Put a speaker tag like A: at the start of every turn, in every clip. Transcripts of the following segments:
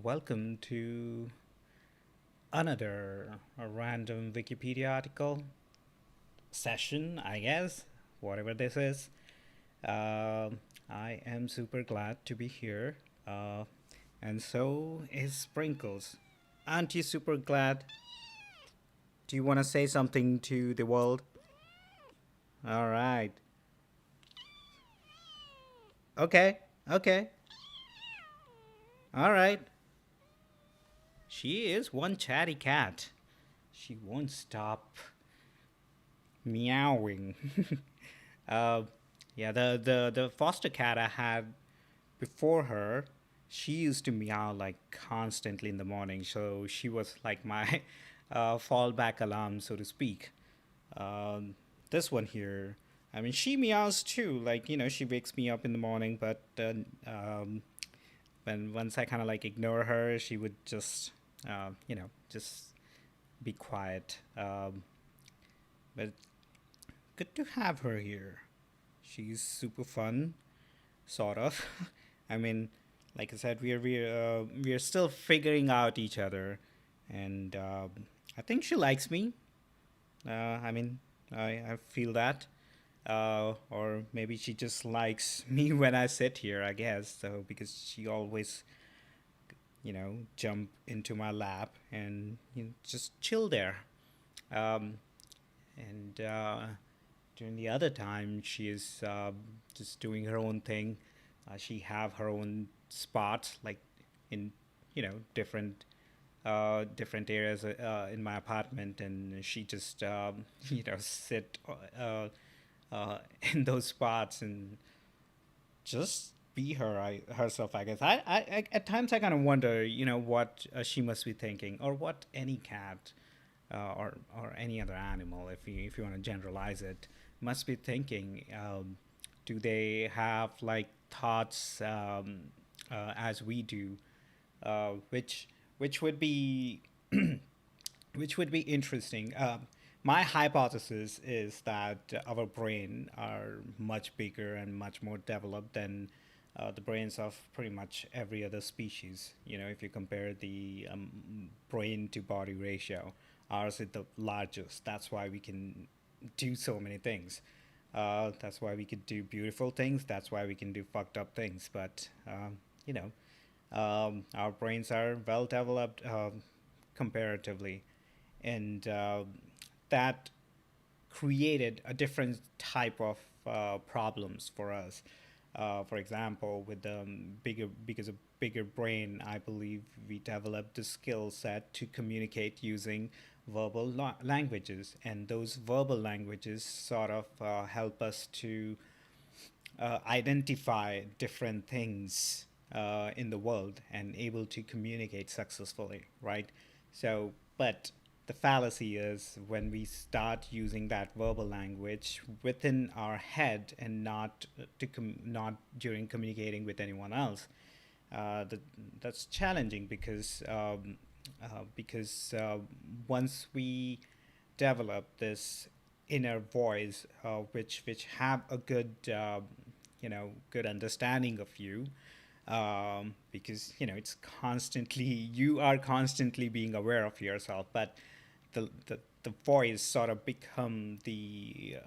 A: Welcome to another random Wikipedia article session, I guess, whatever this is. I am super glad to be here, uh, and so is Sprinkles. Aren't you super glad? Do you want to say something to the world? All right. Okay. Okay. All right. She is one chatty cat. She won't stop meowing. uh, yeah, the foster cat I had before her, she used to meow like constantly in the morning. So she was like my fallback alarm, so to speak. Um, this one here, I mean, she meows too. Like she wakes me up in the morning, but when once I kind of like ignore her, she would just be quiet. But good to have her here. She's super fun, sort of. I mean, like I said, we are still figuring out each other, and I think she likes me. I mean, I feel that, or maybe she just likes me when I sit here. I guess so because she always jump into my lap and just chill there. Um, and during the other time, she is just doing her own thing. She have her own spots, like in different different areas in my apartment, and she just sit in those spots and just be herself. I guess at times I kind of wonder, what she must be thinking, or what any cat or any other animal, if you want to generalize it, must be thinking. Do they have like thoughts as we do, which would be which would be interesting. My hypothesis is that our brain are much bigger and much more developed than the brains of pretty much every other species. If you compare the brain to body ratio, ours is the largest. That's why we can do so many things. That's why we could do beautiful things. That's why we can do fucked up things. But you know, our brains are well developed comparatively, and that created a different type of problems for us. For example, with the because of bigger brain, I believe we developed the skill set to communicate using verbal languages, and those verbal languages sort of help us to identify different things in the world and able to communicate successfully, right? So, but the fallacy is when we start using that verbal language within our head and not during communicating with anyone else. That that's challenging because once we develop this inner voice, which have a good good understanding of you, because it's constantly you are constantly being aware of yourself, but the voice sort of become the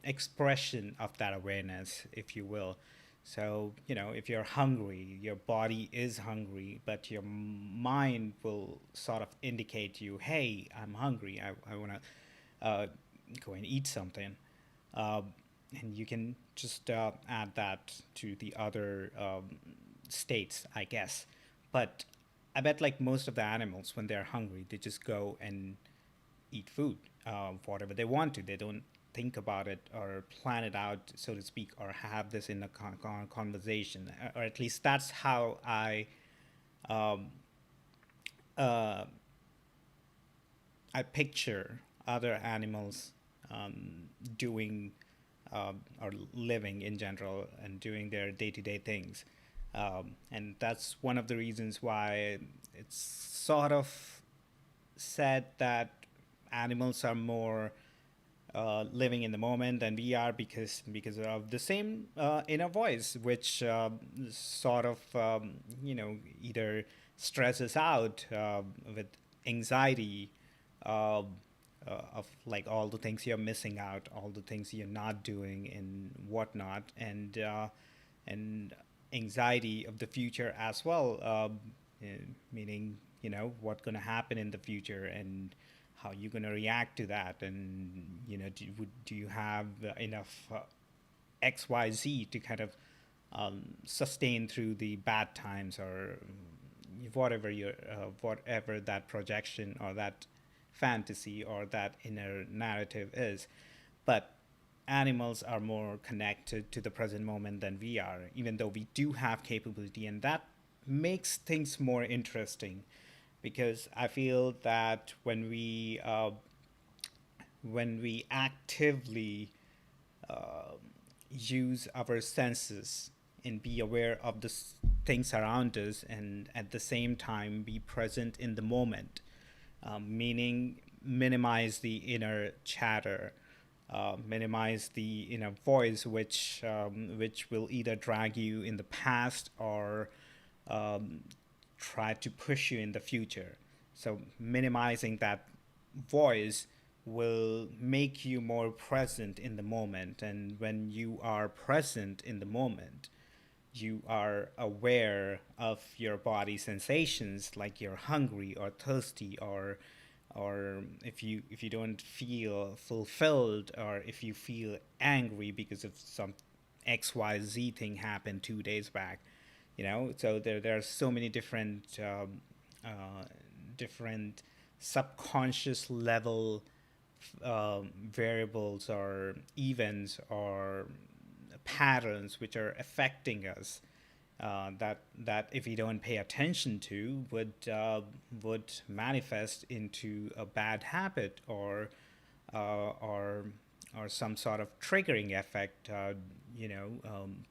A: expression of that awareness, if you will. So, if you're hungry, your body is hungry, but your mind will sort of indicate you, hey, I'm hungry. I want to go and eat something. Uh, and you can just add that to the other states, I guess. But I bet, like most of the animals, when they're hungry, they just go and eat food, whatever they want to. They don't think about it or plan it out, so to speak, or have this in a conversation. Or at least that's how um, uh, I picture other animals doing or living in general and doing their day-to-day things. And that's one of the reasons why it's sort of said that animals are more living in the moment than we are because of the same inner voice, which sort of either stresses out with anxiety uh, of like all the things you're missing out, all the things you're not doing, and whatnot, and anxiety of the future as well, meaning what's going to happen in the future and how you're going to react to that, and do you have enough XYZ to kind of sustain through the bad times, or whatever that projection or that fantasy or that inner narrative is. But animals are more connected to the present moment than we are, even though we do have capability, and that makes things more interesting, because I feel that when we actively uh, use our senses and be aware of the things around us, and at the same time be present in the moment, meaning minimize the inner chatter, minimize the inner voice, which will either drag you in the past or um, try to push you in the future. So minimizing that voice will make you more present in the moment. And when you are present in the moment, you are aware of your body sensations, like you're hungry or thirsty, or if you don't feel fulfilled, or if you feel angry because of some XYZ thing happened 2 days back. So there are so many different subconscious level variables or events or patterns which are affecting us, that if we don't pay attention to, would manifest into a bad habit, uh, or or some sort of triggering effect,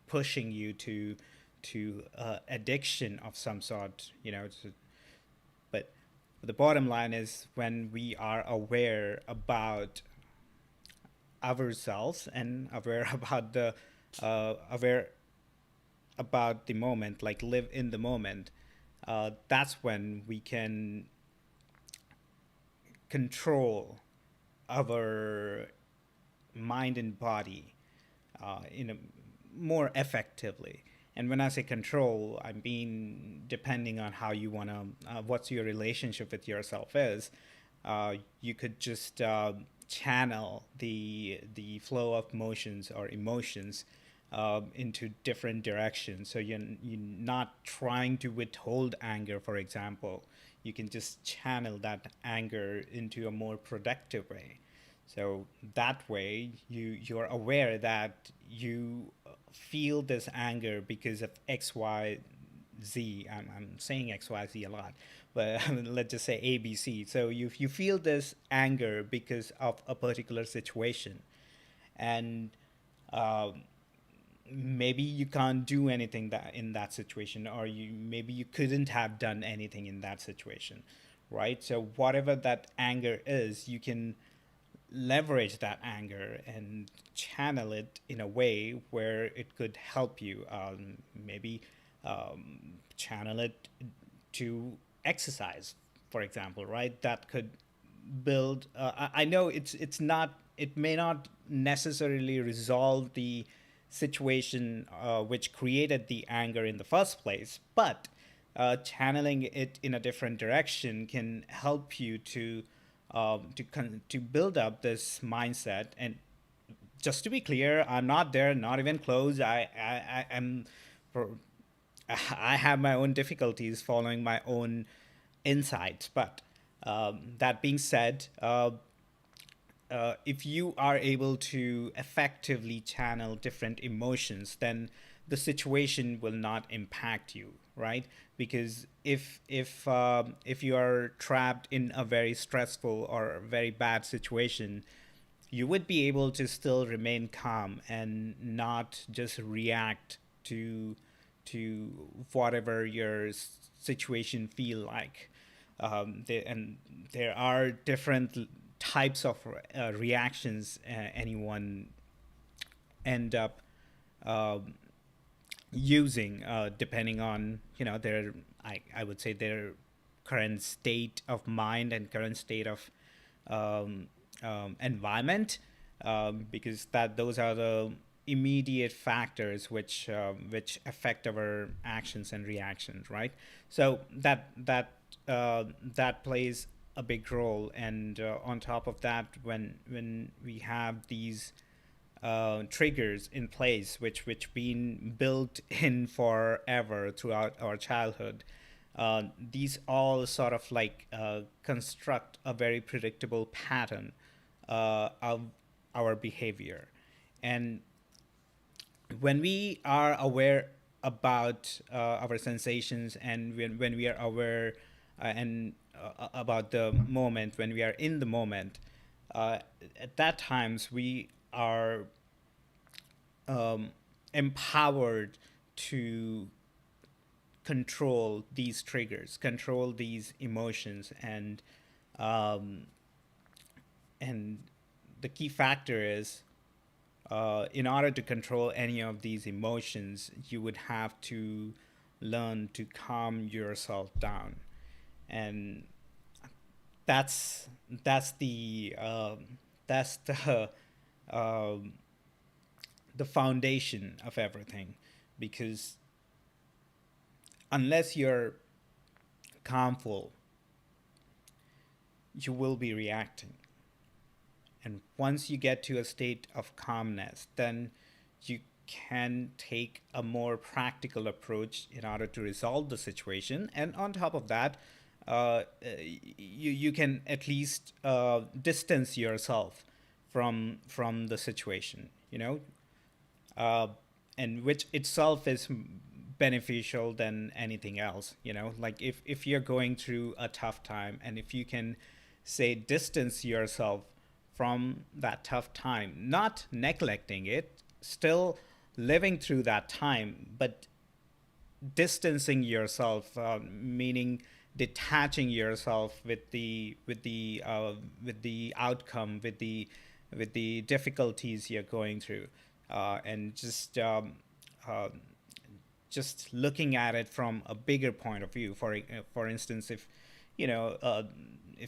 A: pushing you to addiction of some sort. But the bottom line is, when we are aware about ourselves and aware about the moment, like live in the moment, that's when we can control our mind and body in a more effectively. And when I say control, I mean, depending on how you want to, what's your relationship with yourself is, you could just channel the flow of motions or emotions into different directions. So you're not trying to withhold anger, for example. You can just channel that anger into a more productive way. So that way, you're aware that you feel this anger because of X, Y, Z. I'm saying X, Y, Z a lot, but let's just say A, B, C. So you feel this anger because of a particular situation, and um, maybe you can't do anything that in that situation, or maybe you couldn't have done anything in that situation, right? So whatever that anger is, you can leverage that anger and channel it in a way where it could help you. Maybe channel it to exercise, for example, right? That could build. I know it's not. It may not necessarily resolve the situation which created the anger in the first place, but channeling it in a different direction can help you to build up this mindset. And just to be clear, I'm not there, not even close. I am, I have my own difficulties following my own insights. But that being said, if you are able to effectively channel different emotions, then the situation will not impact you, right? Because if you are trapped in a very stressful or very bad situation, you would be able to still remain calm and not just react to whatever your situation feel like. And there are different types of reactions anyone end up um using, depending on, their, I would say, their current state of mind and current state of um, environment, because that those are the immediate factors which affect our actions and reactions, right? So that plays a big role. And on top of that, when we have these triggers in place, which been built in forever throughout our childhood. These all sort of like construct a very predictable pattern of our behavior. And when we are aware about our sensations, and when we are aware and about the moment, when we are in the moment, uh, at that times we are um, empowered to control these triggers, control these emotions, um, and the key factor is, in order to control any of these emotions, you would have to learn to calm yourself down. And that's that's um, the foundation of everything, because unless you're calmful, you will be reacting. And once you get to a state of calmness, then you can take a more practical approach in order to resolve the situation. And on top of that, you can at least distance yourself from the situation, uh, and which itself is beneficial than anything else. Like if you're going through a tough time, and if you can say distance yourself from that tough time, not neglecting it, still living through that time, but distancing yourself, meaning detaching yourself with the outcome, with the difficulties you're going through, and uh, just looking at it from a bigger point of view. For instance, if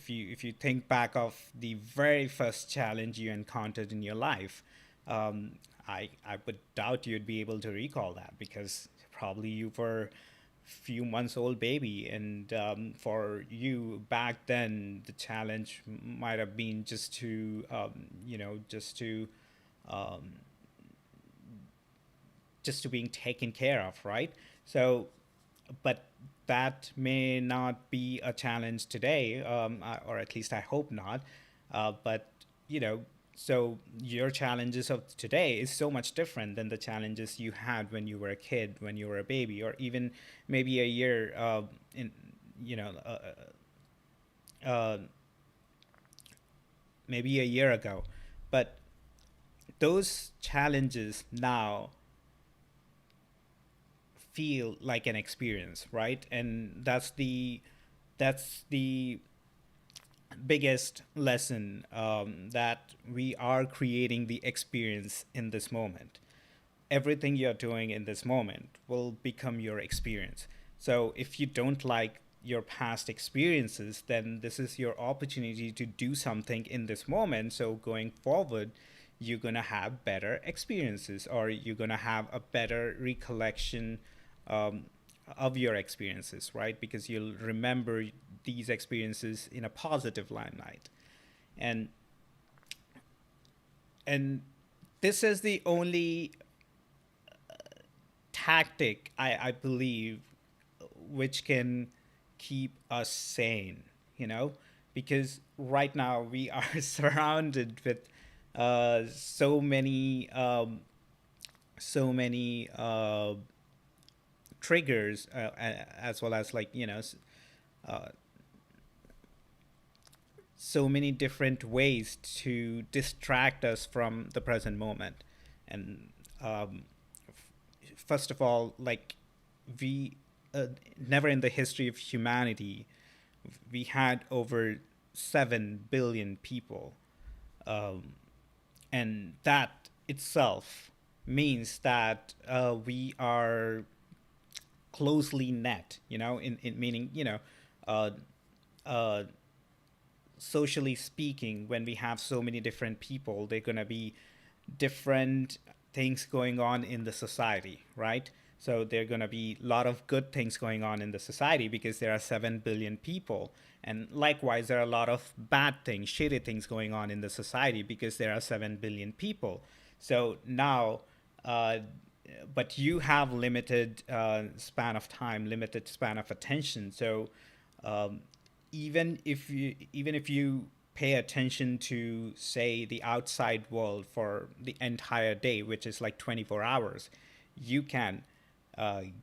A: you think back of the very first challenge you encountered in your life, I would doubt you'd be able to recall that, because probably you were few months old baby, and for you back then the challenge might have been just to um, just to being taken care of, right? So, but that may not be a challenge today, or at least I hope not. But you know, so your challenges of today is so much different than the challenges you had when you were a kid, when you were a baby, or even maybe a year in you know uh, maybe a year ago. But those challenges now feel like an experience, right? And that's the biggest lesson, that we are creating the experience in this moment. Everything you're doing in this moment will become your experience. So if you don't like your past experiences, then this is your opportunity to do something in this moment. So going forward, you're going to have better experiences, or you're going to have a better recollection um, of your experiences, right? Because you'll remember these experiences in a positive limelight. And and this is the only tactic, I believe, which can keep us sane, you know, because right now we are surrounded with so many triggers, as well as, like, uh, so many different ways to distract us from the present moment. And first of all, like, we never in the history of humanity we had over 7 billion people. Um, and that itself means that we are closely net, in meaning, uh, uh, socially speaking, when we have so many different people, they're going to be different things going on in the society, right? So there are going to be a lot of good things going on in the society because there are 7 billion people. And likewise, there are a lot of bad things, shitty things going on in the society because there are 7 billion people. So now, uh, but you have limited span of time, limited span of attention. So um, even if you pay attention to, say, the outside world for the entire day, which is like 24 hours, you can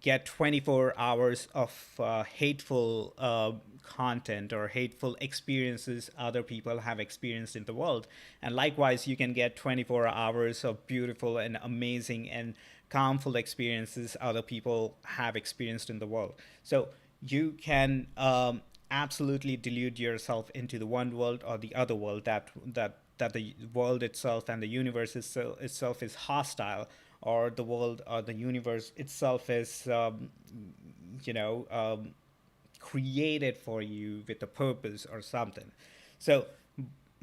A: get 24 hours of hateful content or hateful experiences other people have experienced in the world. And likewise, you can get 24 hours of beautiful and amazing and calmful experiences other people have experienced in the world. So you can absolutely delude yourself into the one world or the other world, that the world itself and the universe itself is hostile, or the world or the universe itself is you know um, created for you with a purpose or something. So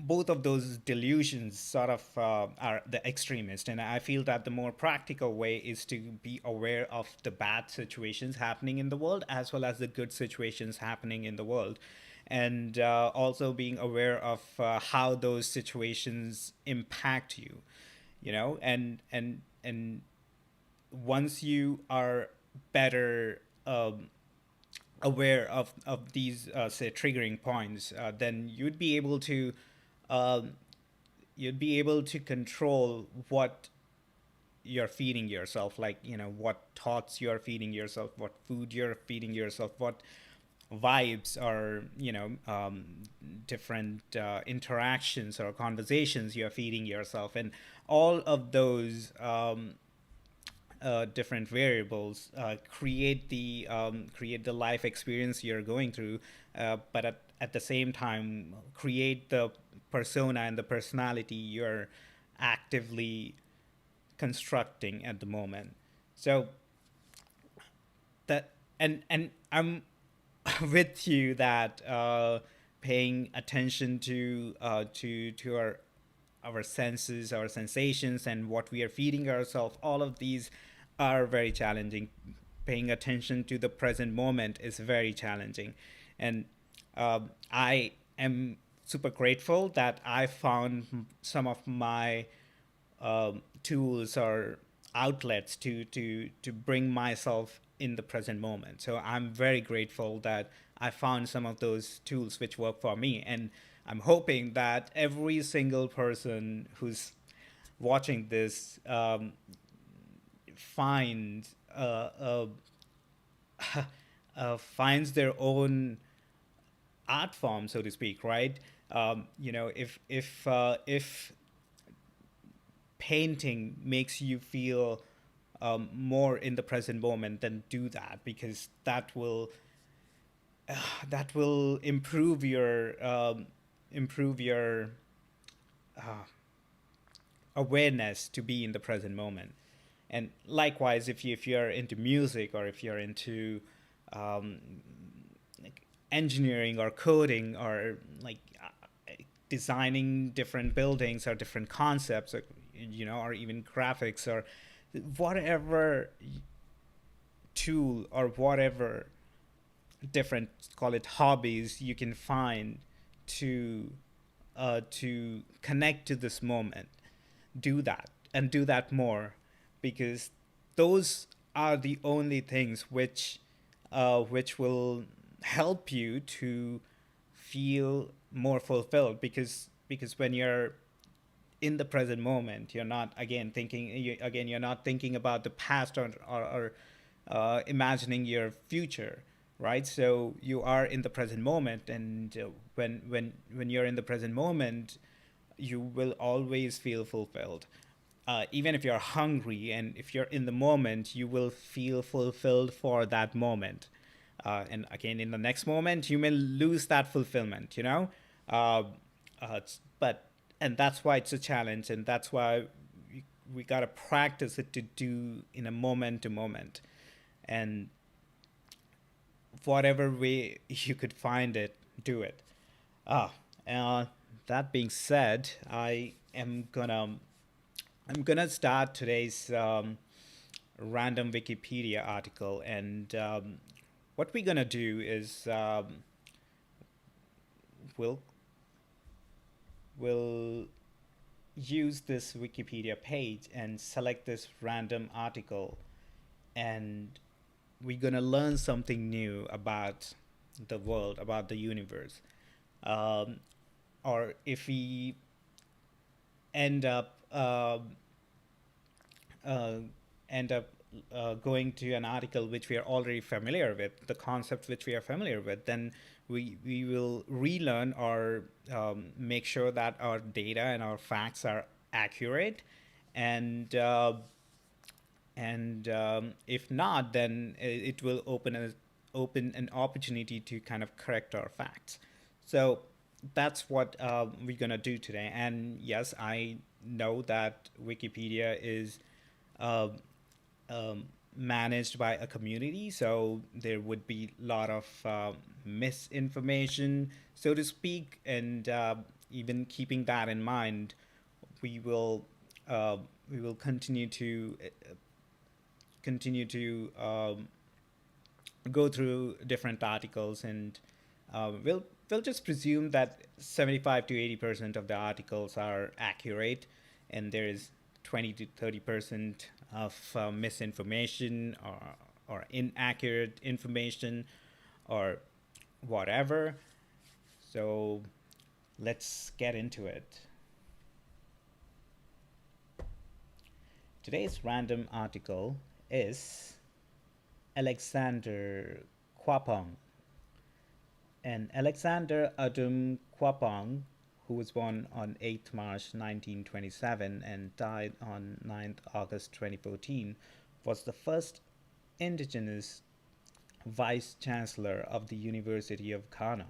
A: both of those delusions sort of are the extremist, and I feel that the more practical way is to be aware of the bad situations happening in the world as well as the good situations happening in the world, and also being aware of how those situations impact you, and once you are better aware of these say triggering points, then um, you'd be able to control what you're feeding yourself, like what thoughts you're feeding yourself, what food you're feeding yourself, what vibes or different interactions or conversations you're feeding yourself, and all of those different variables create the life experience you're going through, but at the same time create the persona and the personality you're actively constructing at the moment. So that and I'm with you that paying attention to our senses, our sensations, and what we are feeding ourselves, all of these are very challenging. Paying attention to the present moment is very challenging. And I am super grateful that I found some of my tools or outlets to bring myself in the present moment. So I'm very grateful that I found some of those tools which work for me, and I'm hoping that every single person who's watching this finds finds their own art form, so to speak, right? If painting makes you feel more in the present moment, then do that, because that will improve your awareness to be in the present moment. And likewise, if you're into music, or if you're into um, like engineering or coding, or like designing different buildings or different concepts, or even graphics, or whatever tool or whatever different, call it, hobbies you can find to connect to this moment, do that, and do that more, because those are the only things which will help you to feel more fulfilled, because when you're in the present moment, you're not you're not thinking about the past, or imagining your future, right? So you are in the present moment, and when you're in the present moment, you will always feel fulfilled. Even if you're hungry, and if you're in the moment, you will feel fulfilled for that moment. And again, in the next moment, you may lose that fulfillment. Um, but and that's why it's a challenge, and that's why we gotta practice it to do in a moment to moment, and whatever way you could find it, do it. Ah, uh, that being said, I'm gonna start today's random Wikipedia article, and what we're gonna do is we'll we'll use this Wikipedia page and select this random article, and we're gonna learn something new about the world, about the universe. Um, or if we end up uh, end up going to an article which we are already familiar with, the concept which we are familiar with, then we will relearn or make sure that our data and our facts are accurate, and if not, then it will open an opportunity to kind of correct our facts. So that's what we're gonna do today. And yes, I know that Wikipedia is uh, managed by a community, so there would be a lot of misinformation, so to speak, and even keeping that in mind, we will uh, we will continue to go through different articles, and we'll just presume that 75 to 80% of the articles are accurate, and there is 20 to 30% of misinformation or inaccurate information or whatever. So let's get into it. Today's random article is Alexander Kwapong. And Alexander Adum Kwapong, who was born on 8th March 1927 and died on 9th August 2014, was the first indigenous vice chancellor of the University of Ghana.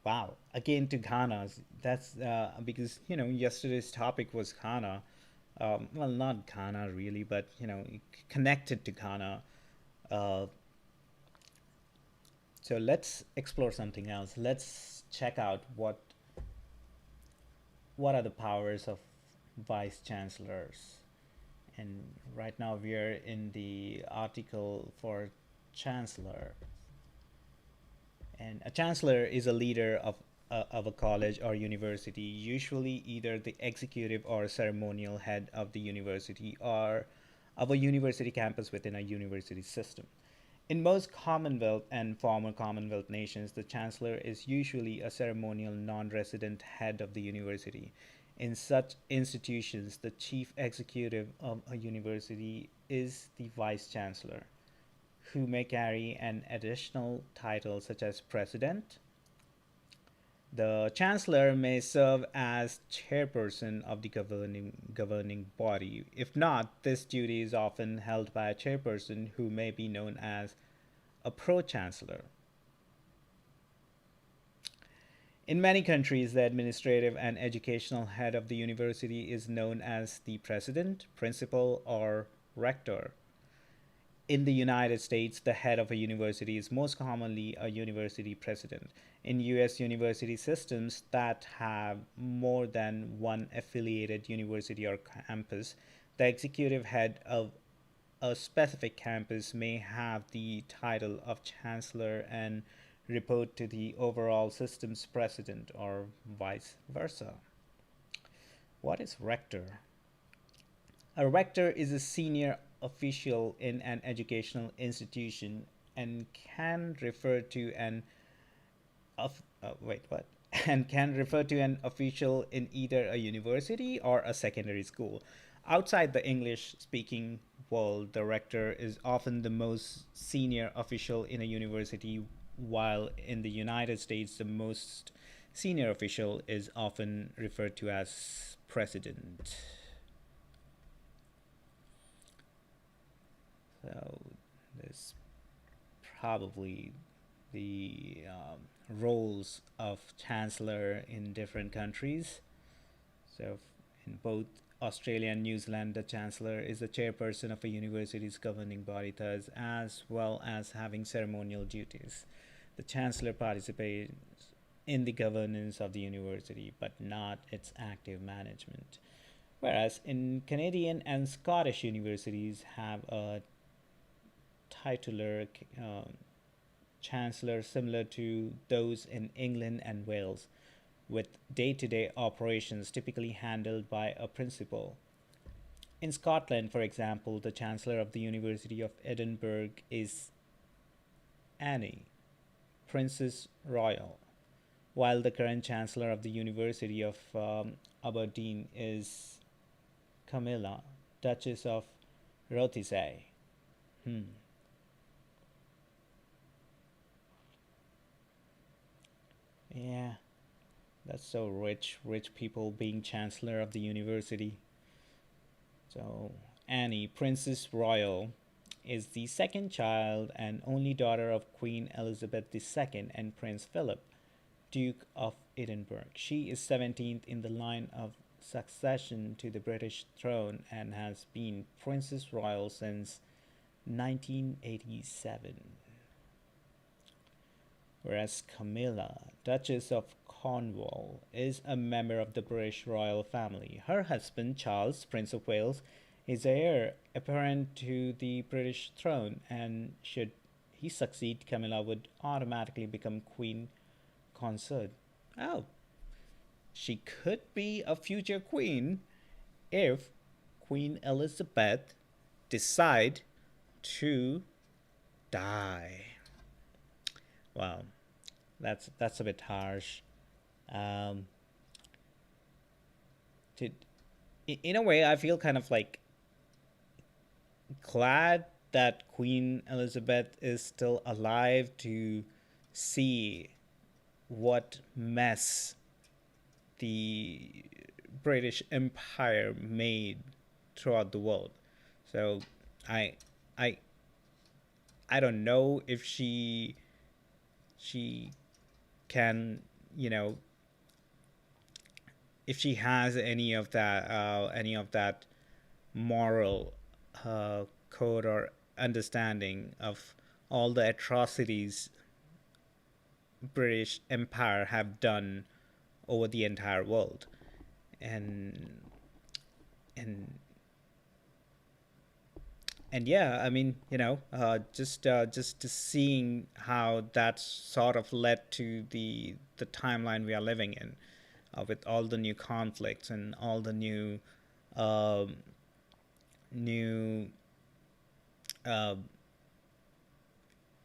A: Wow, again to Ghana. That's because, yesterday's topic was Ghana. Well, not Ghana really, but, connected to Ghana. Uh, So let's explore something else. Let's check out what are the powers of vice chancellors. And right now we are in the article for chancellor. And a chancellor is a leader of a college or university, usually either the executive or ceremonial head of the university or of a university campus within a university system. In most Commonwealth and former Commonwealth nations, the Chancellor is usually a ceremonial non resident head of the university. In such institutions, the chief executive of a university is the Vice Chancellor, who may carry an additional title such as President. The Chancellor may serve as chairperson of the governing body. If not, this duty is often held by a chairperson who may be known as a pro chancellor. In many countries, the administrative and educational head of the university is known as the president, principal, or rector. In the United States, the head of a university is most commonly a university president. In US university systems that have more than one affiliated university or campus, the executive head of a specific campus may have the title of chancellor and report to the overall system's president or vice versa. What is rector? A rector is a senior official in an educational institution and can refer to an of wait what and can refer to an official in either a university or a secondary school. Outside the English speaking world, the rector is often the most senior official in a university, while in the United States, the most senior official is often referred to as president. So there's probably the roles of chancellor in different countries. So, in both Australia and New Zealand, the chancellor is the chairperson of a university's governing body, thus, as well as having ceremonial duties. The chancellor participates in the governance of the university, but not its active management. Whereas in Canadian and Scottish universities have a titular chancellor similar to those in England and Wales, with day to day operations typically handled by a principal. In Scotland, for example, the Chancellor of the University of Edinburgh is Annie, Princess Royal, while the current Chancellor of the University of Aberdeen is Camilla, Duchess of Rothesay. Hmm. Yeah, that's so rich, rich people being Chancellor of the university. So, Annie, Princess Royal, is the second child and only daughter of Queen Elizabeth II and Prince Philip, Duke of Edinburgh. She is 17th in the line of succession to the British throne and has been Princess Royal since 1987. Whereas Camilla, Duchess of Cornwall, is a member of the British royal family. Her husband, Charles, Prince of Wales, is heir apparent to the British throne, and should he succeed, Camilla would automatically become Queen Consort. Oh, she could be a future queen if Queen Elizabeth decide to die. Wow, that's a bit harsh. Um, to, in a way, I feel kind of like glad that Queen Elizabeth is still alive to see what mess the British Empire made throughout the world. So I I I don't know if she can, you know, if she has any of that moral code or understanding of all the atrocities British Empire have done over the entire world, and and and yeah, I mean, just seeing how that sort of led to the timeline we are living in, with all the new conflicts and all the um, new uh,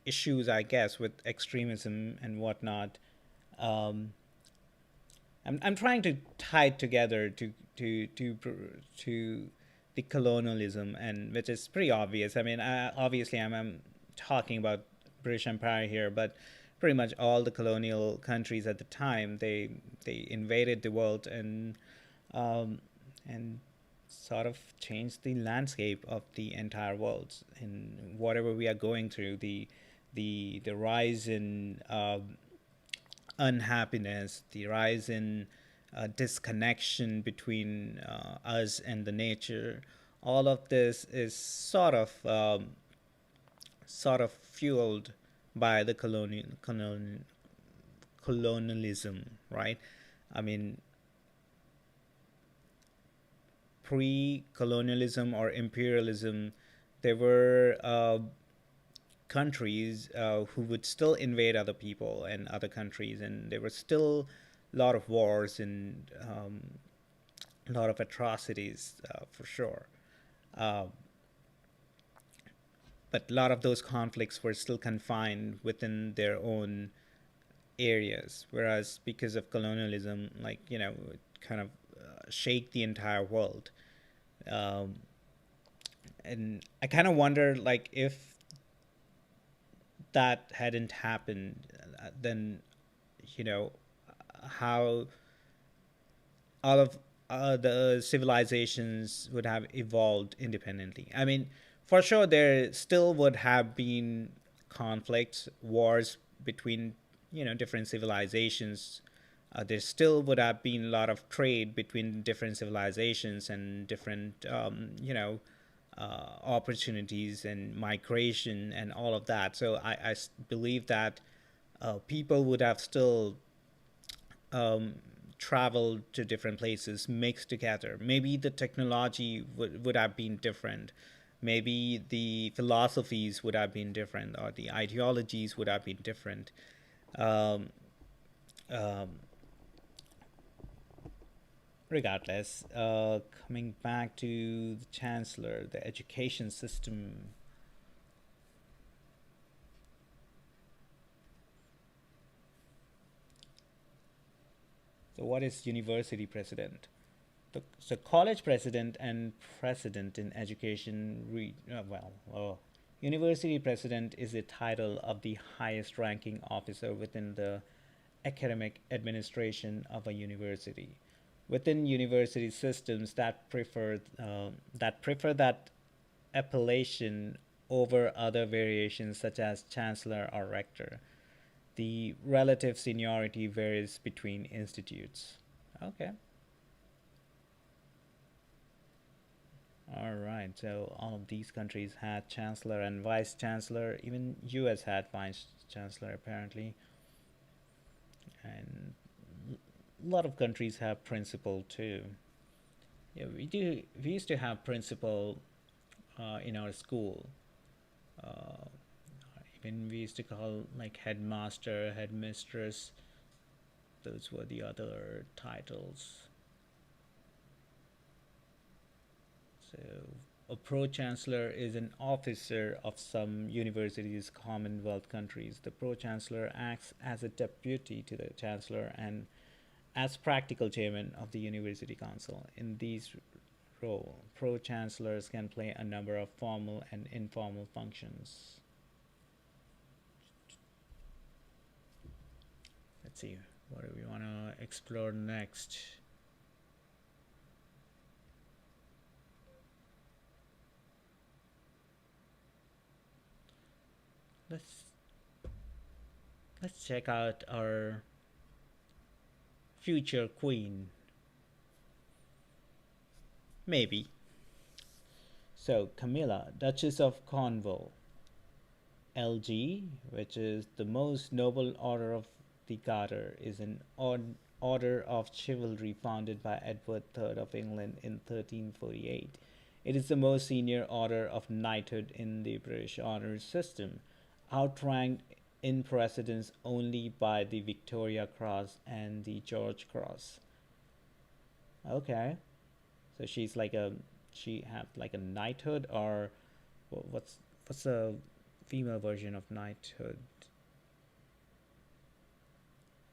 A: issues, I guess, with extremism and whatnot. Um, I'm trying to tie it together to the colonialism, and which is pretty obvious. I mean, obviously, I'm talking about British Empire here, but pretty much all the colonial countries at the time, they invaded the world, um, and sort of changed the landscape of the entire world. And whatever we are going through, the rise in unhappiness, the rise in disconnection between us and the nature. All of this is sort of fueled by the colonialism, right? I mean, pre-colonialism or imperialism, there were countries who would still invade other people and other countries, and there were still a lot of wars and a lot of atrocities, for sure. Uh, but a lot of those conflicts were still confined within their own areas, whereas because of colonialism, like, it kind of shake the entire world. Um, and I kind of wonder, like, if that hadn't happened, then, you know, how all of the civilizations would have evolved independently. I mean, for sure, there still would have been conflicts, wars between different civilizations. There still would have been a lot of trade between different civilizations and different opportunities and migration and all of that. So I believe that people would have still traveled to different places mixed together. Maybe the technology would have been different. Maybe the philosophies would have been different, or the ideologies would have been different. Um, um, Regardless, coming back to the chancellor, the education system. So, what is university president? So college president and president in education, university president is the title of the highest ranking officer within the academic administration of a university. Within university systems that prefer that appellation over other variations such as chancellor or rector, the relative seniority varies between institutes. Okay. All right. So all of these countries had chancellor and vice chancellor. Even U.S. had vice chancellor apparently, and a lot of countries have principal too. Yeah, we do. We used to have principal in our school. Uh, Even we used to call like headmaster, headmistress. Those were the other titles. So, a pro chancellor is an officer of some universities' Commonwealth countries. The pro chancellor acts as a deputy to the chancellor and as practical chairman of the university council. In these role, pro chancellors can play a number of formal and informal functions. Let's see, what do we want to explore next? Let's let's check out our future queen. Maybe. So, Camilla, Duchess of Cornwall, LG, which is the most noble order of the Garter, is an order of chivalry founded by Edward III of England in 1348. It is the most senior order of knighthood in the British honours system, outranked in precedence only by the Victoria Cross and the George Cross. Okay, so she have like a knighthood, or what's a female version of knighthood?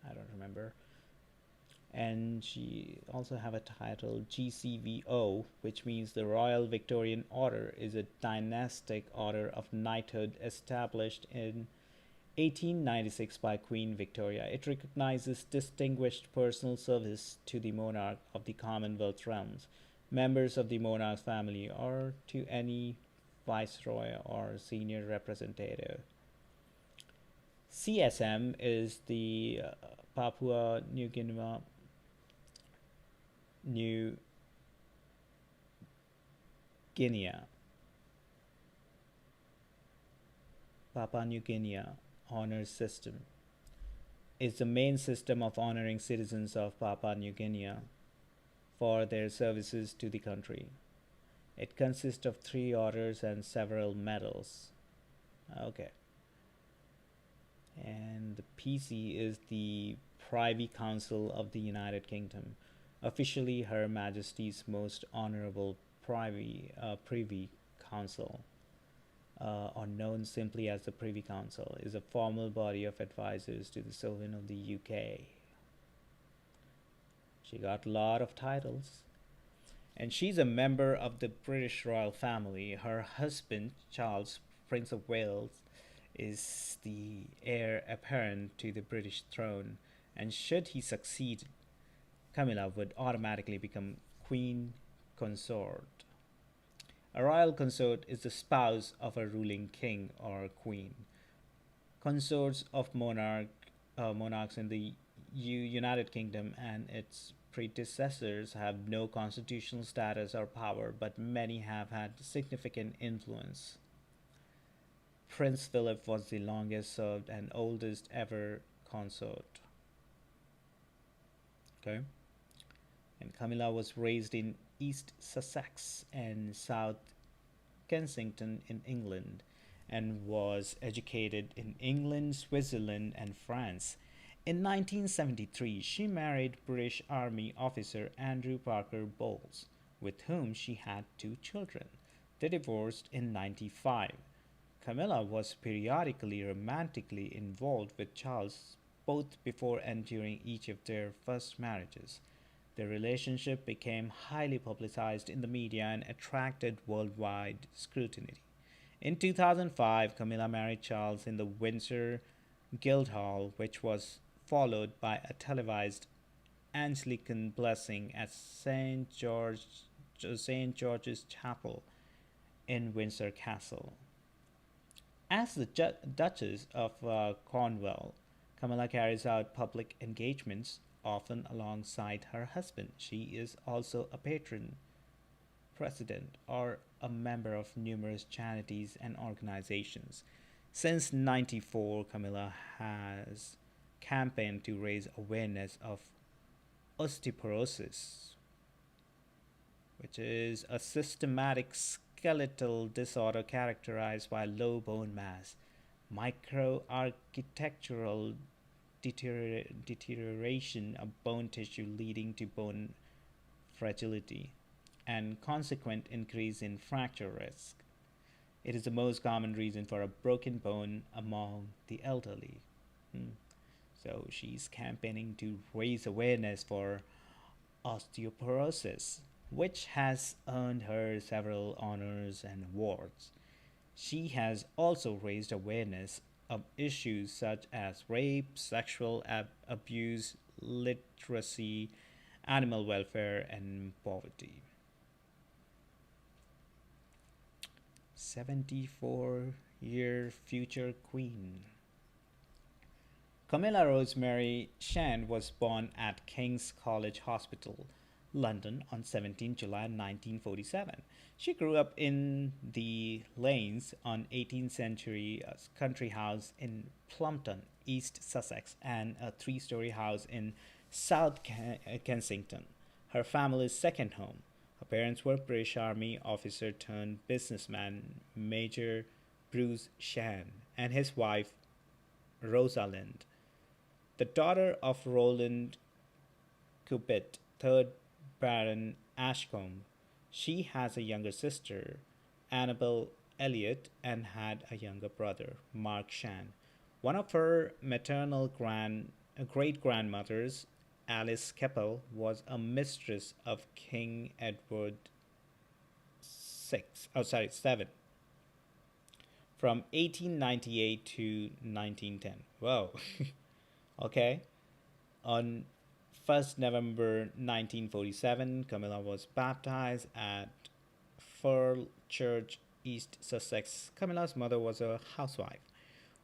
A: I don't remember. And she also have a title GCVO, which means the Royal Victorian Order is a dynastic order of knighthood established in 1896 by Queen Victoria. It recognizes distinguished personal service to the monarch of the Commonwealth realms, members of the monarch's family, or to any viceroy or senior representative. CSM is the Papua New Guinea, Papua New Guinea honors system. Is the main system of honoring citizens of Papua New Guinea for their services to the country. It consists of 3 orders and several medals. Okay. And the PC is the Privy Council of the United Kingdom, officially Her Majesty's Most Honourable Privy Council, or known simply as the Privy Council, is a formal body of advisors to the Sovereign of the UK. She got a lot of titles. And she's a member of the British royal family. Her husband, Charles, Prince of Wales, is the heir apparent to the British throne, and should he succeed, Camilla would automatically become Queen Consort. A royal consort is the spouse of a ruling king or queen. consorts of monarchs in the United Kingdom and its predecessors have no constitutional status or power, but many have had significant influence. Prince Philip was the longest served and oldest ever consort. Okay. And Camilla was raised in East Sussex and South Kensington in England and was educated in England, Switzerland, and France. In 1973, she married British Army officer Andrew Parker Bowles, with whom she had two children. They divorced in 95. Camilla was periodically romantically involved with Charles both before and during each of their first marriages. Their relationship became highly publicized in the media and attracted worldwide scrutiny. In 2005, Camilla married Charles in the Windsor Guildhall, which was followed by a televised Anglican blessing at St. George's Chapel in Windsor Castle. As the Duchess of Cornwall, Camilla carries out public engagements, often alongside her husband. She is also a patron, president, or a member of numerous charities and organizations. Since 94, Camilla has campaigned to raise awareness of osteoporosis, which is a systematic skeletal disorder characterized by low bone mass, microarchitectural deterioration of bone tissue leading to bone fragility, and consequent increase in fracture risk. It is the most common reason for a broken bone among the elderly. Hmm. So she's campaigning to raise awareness for osteoporosis, which has earned her several honors and awards. She has also raised awareness of issues such as rape, sexual abuse, literacy, animal welfare, and poverty. 74-year future queen. Camilla Rosemary Shand was born at King's College Hospital, London on 17 July 1947. She grew up in the Lanes on 18th century country house in Plumpton, East Sussex, and a three-story house in South Kensington, her family's second home. Her parents were British Army officer turned businessman Major Bruce Shand and his wife Rosalind, the daughter of Roland Cubitt, 3rd Baron Ashcombe. She has a younger sister, Annabel Elliot, and had a younger brother, Mark Shand. One of her maternal great grandmothers, Alice Keppel, was a mistress of King Edward VII from 1898 to 1910. Whoa. Okay. On 1st November 1947, Camilla was baptized at Firle Church, East Sussex. Camilla's mother was a housewife,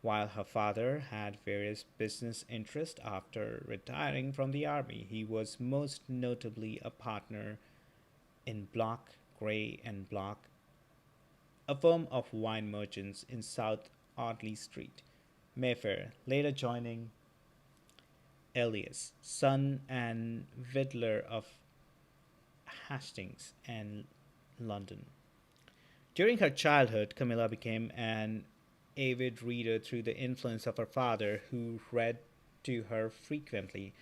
A: while her father had various business interests after retiring from the army. He was most notably a partner in Block, Gray and Block, a firm of wine merchants in South Audley Street, Mayfair, later joining Elias, son and Vidler of Hastings and London. During her childhood, Camilla became an avid reader through the influence of her father, who read to her frequently.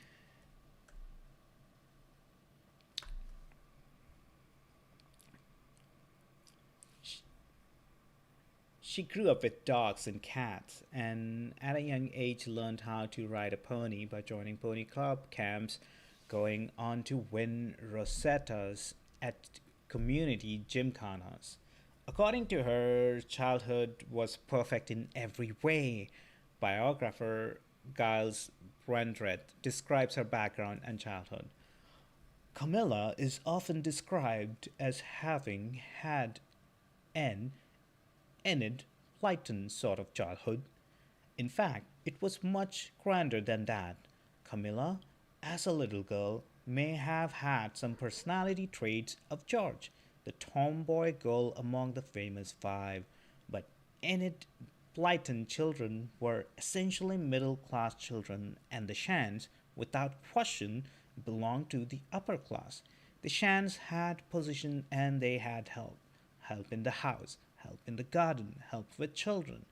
A: She grew up with dogs and cats, and at a young age learned how to ride a pony by joining pony club camps, going on to win Rosettas at community gymkhanas. According to her, childhood was perfect in every way. Biographer Giles Brandreth describes her background and childhood. Camilla is often described as having had an Enid Blyton sort of childhood. In fact, it was much grander than that. Camilla, as a little girl, may have had some personality traits of George, the tomboy girl among the famous five, but Enid Blyton children were essentially middle class children, and the Shans, without question, belonged to the upper class. The Shans had position and they had help help in the house, help in the garden, help with children.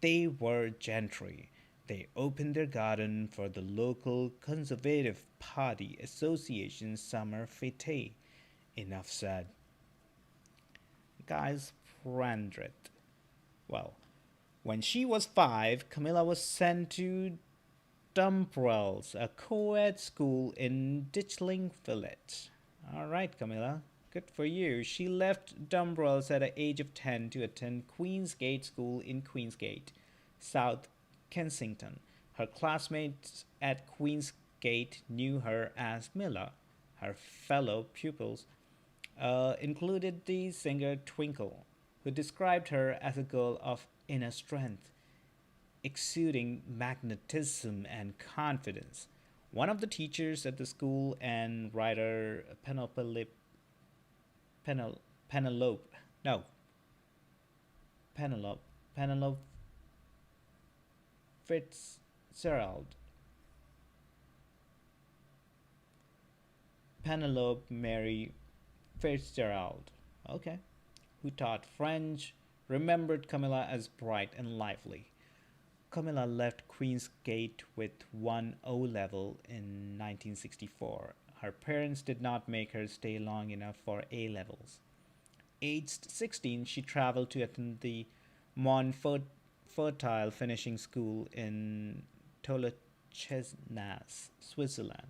A: They were gentry. They opened their garden for the local Conservative Party Association's summer fete. Enough said. Guys, Prandrit. Well, when she was 5, Camilla was sent to Dumbrells, a co-ed school in Ditchling Village. All right, Camilla, good for you. She left Dumbrells at the age of 10 to attend Queensgate School in Queensgate, South Kensington. Her classmates at Queensgate knew her as Milla. Her fellow pupils included the singer Twinkle, who described her as a girl of inner strength, exuding magnetism and confidence. One of the teachers at the school and writer Penelope, no, Penelope, Penelope Fitzgerald, Penelope Mary Fitzgerald, okay, who taught French, remembered Camilla as bright and lively. Camilla left Queensgate with one O level in 1964. Her parents did not make her stay long enough for A levels. Aged 16, she traveled to attend the Montfertile Finishing School in Tolochesnas, Switzerland.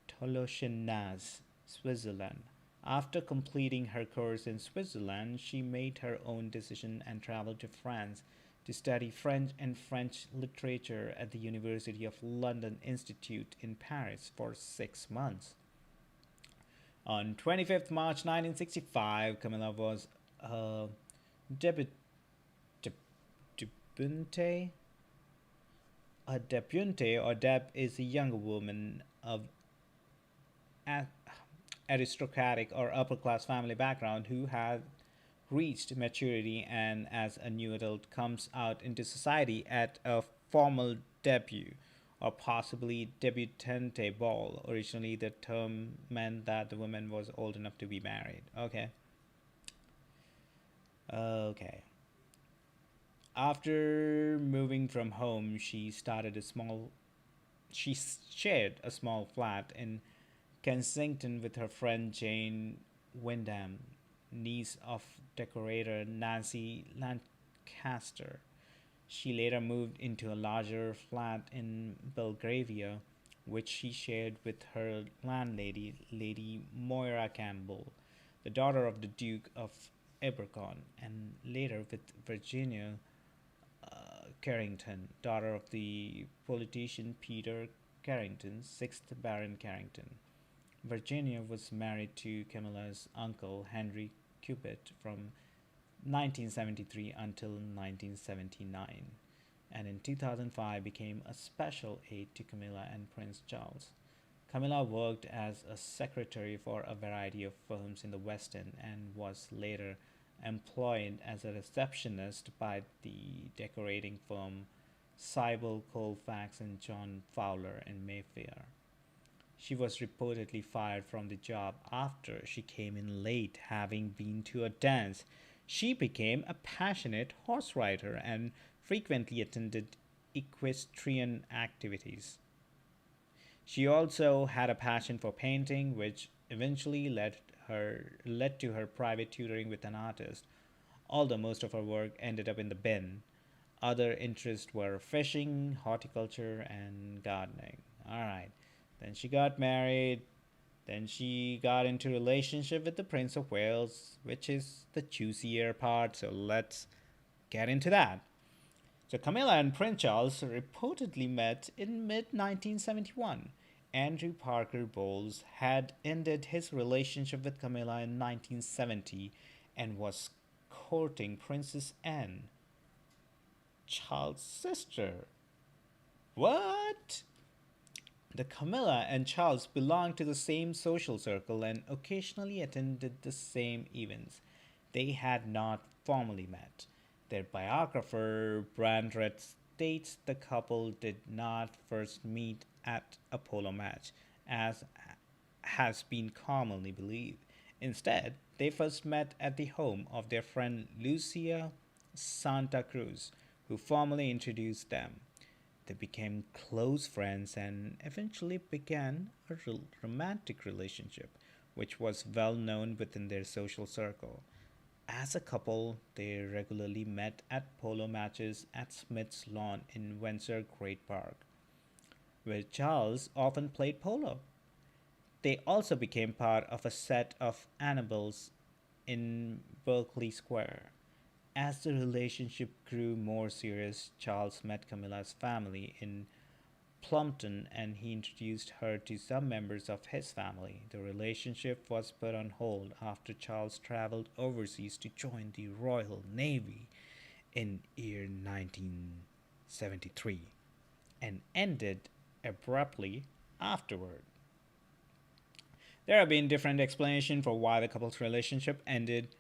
A: Tolochenas, Switzerland. After completing her course in Switzerland, she made her own decision and traveled to France to study French and French literature at the University of London Institute in Paris for 6 months. On 25th March 1965, Camilla was a debut- debutante. A debutante or deb is a younger woman of aristocratic or upper class family background who has reached maturity and as a new adult comes out into society at a formal debut or possibly debutante ball. Originally, the term meant that the woman was old enough to be married. Okay. Okay. After moving from home, she shared a small flat in Kensington with her friend Jane Wyndham, niece of decorator Nancy Lancaster. She later moved into a larger flat in Belgravia, which she shared with her landlady, Lady Moira Campbell, the daughter of the Duke of Abercorn, and later with Virginia Carrington, daughter of the politician Peter Carrington, 6th Baron Carrington. Virginia was married to Camilla's uncle Henry Cubitt from 1973 until 1979, and in 2005 became a special aide to Camilla and Prince Charles. Camilla worked as a secretary for a variety of firms in the West End and was later employed as a receptionist by the decorating firm Sybil Colfax and John Fowler in Mayfair. She was reportedly fired from the job after she came in late, having been to a dance. She became a passionate horse rider and frequently attended equestrian activities. She also had a passion for painting, which eventually led to her private tutoring with an artist, although most of her work ended up in the bin. Other interests were fishing, horticulture, and gardening. All right. Then she got married. Then she got into a relationship with the Prince of Wales, which is the juicier part. So let's get into that. So Camilla and Prince Charles reportedly met in mid 1971. Andrew Parker Bowles had ended his relationship with Camilla in 1970 and was courting Princess Anne. Charles' sister. What? The Camilla and Charles belonged to the same social circle and occasionally attended the same events. They had not formally met. Their biographer, Brandreth, states the couple did not first meet at a polo match, as has been commonly believed. Instead, they first met at the home of their friend Lucia Santa Cruz, who formally introduced them. They became close friends and eventually began a romantic relationship, which was well known within their social circle. As a couple, they regularly met at polo matches at Smith's Lawn in Windsor Great Park, where Charles often played polo. They also became part of a set of Annabelles in Berkeley Square. As the relationship grew more serious, Charles met Camilla's family in Plumpton and he introduced her to some members of his family. The relationship was put on hold after Charles traveled overseas to join the Royal Navy in year 1973 and ended abruptly afterward. There have been different explanations for why the couple's relationship ended.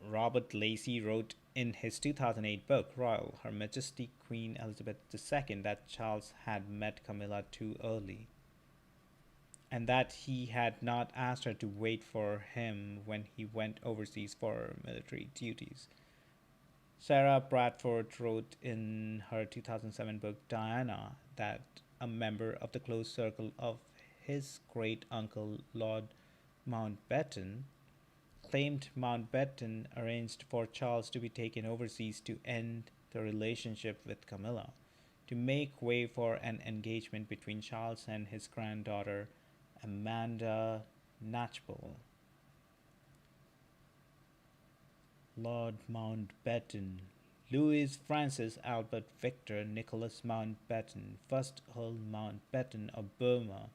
A: Robert Lacey wrote in his 2008 book, Royal, Her Majesty Queen Elizabeth II, that Charles had met Camilla too early and that he had not asked her to wait for him when he went overseas for military duties. Sarah Bradford wrote in her 2007 book, Diana, that a member of the close circle of his great uncle, Lord Mountbatten, claimed Mountbatten arranged for Charles to be taken overseas to end the relationship with Camilla, to make way for an engagement between Charles and his granddaughter, Amanda Knatchbull. Lord Mountbatten, Louis Francis Albert Victor Nicholas Mountbatten, 1st Earl Mountbatten of Burma,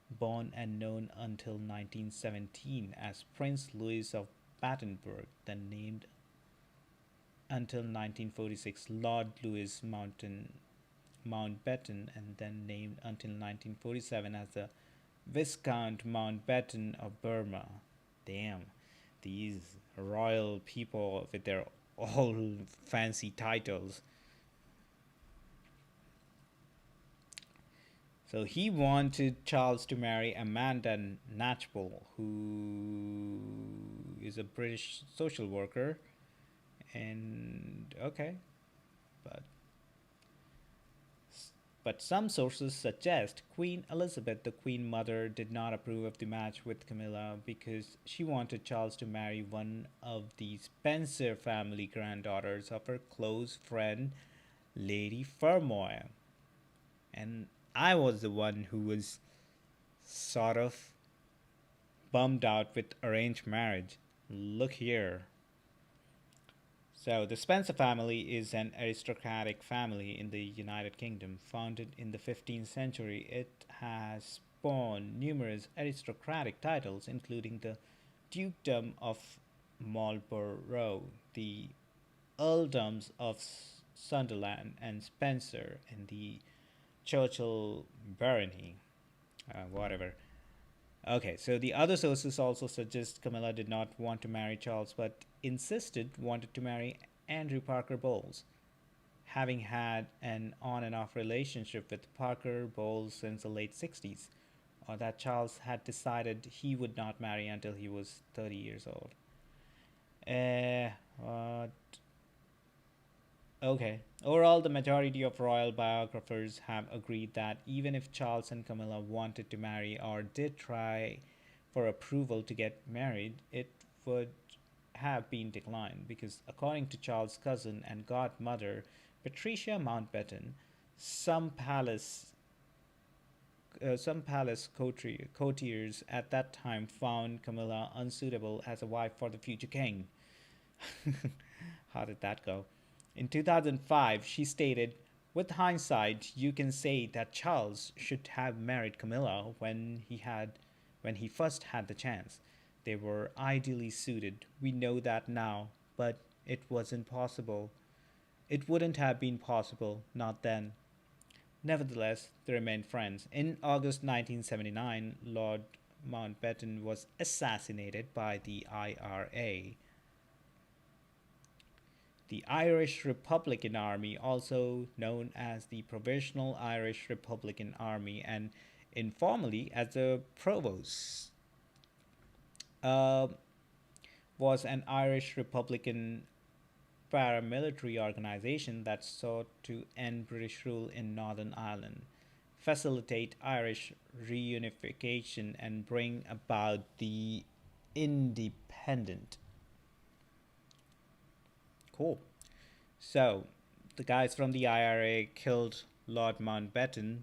A: born and known until 1917 as Prince Louis of Battenberg, then named until 1946 Lord Louis Mountbatten, and then named until 1947 as the Viscount Mountbatten of Burma. Damn, these royal people with their all fancy titles. So he wanted Charles to marry Amanda Knatchbull, who is a British social worker. And okay, but but some sources suggest Queen Elizabeth, the Queen Mother, did not approve of the match with Camilla because she wanted Charles to marry one of the Spencer family granddaughters of her close friend, Lady Fermoy. And I was the one who was sort of bummed out with arranged marriage. Look here. So, the Spencer family is an aristocratic family in the United Kingdom. Founded in the 15th century, it has spawned numerous aristocratic titles, including the Dukedom of Marlborough, the Earldoms of Sunderland and Spencer, and the Churchill barony. Whatever. Okay, so the other sources also suggest Camilla did not want to marry Charles but insisted wanted to marry Andrew Parker Bowles, having had an on and off relationship with Parker Bowles since the late 60s, or that Charles had decided he would not marry until he was 30 years old. What? Okay. Overall, the majority of royal biographers have agreed that even if Charles and Camilla wanted to marry or did try for approval to get married, it would have been declined because, according to Charles' cousin and godmother, Patricia Mountbatten, some palace courtiers at that time found Camilla unsuitable as a wife for the future king. How did that go? In 2005, she stated, with hindsight, you can say that Charles should have married Camilla when he first had the chance. They were ideally suited. We know that now, but it wasn't possible. It wouldn't have been possible, not then. Nevertheless, they remained friends. In August 1979, Lord Mountbatten was assassinated by the IRA, the Irish Republican Army, also known as the Provisional Irish Republican Army and informally as the Provost, uh, was an Irish Republican paramilitary organization that sought to end British rule in Northern Ireland, facilitate Irish reunification, and bring about the independent. Cool. So, the guys from the IRA killed Lord Mountbatten,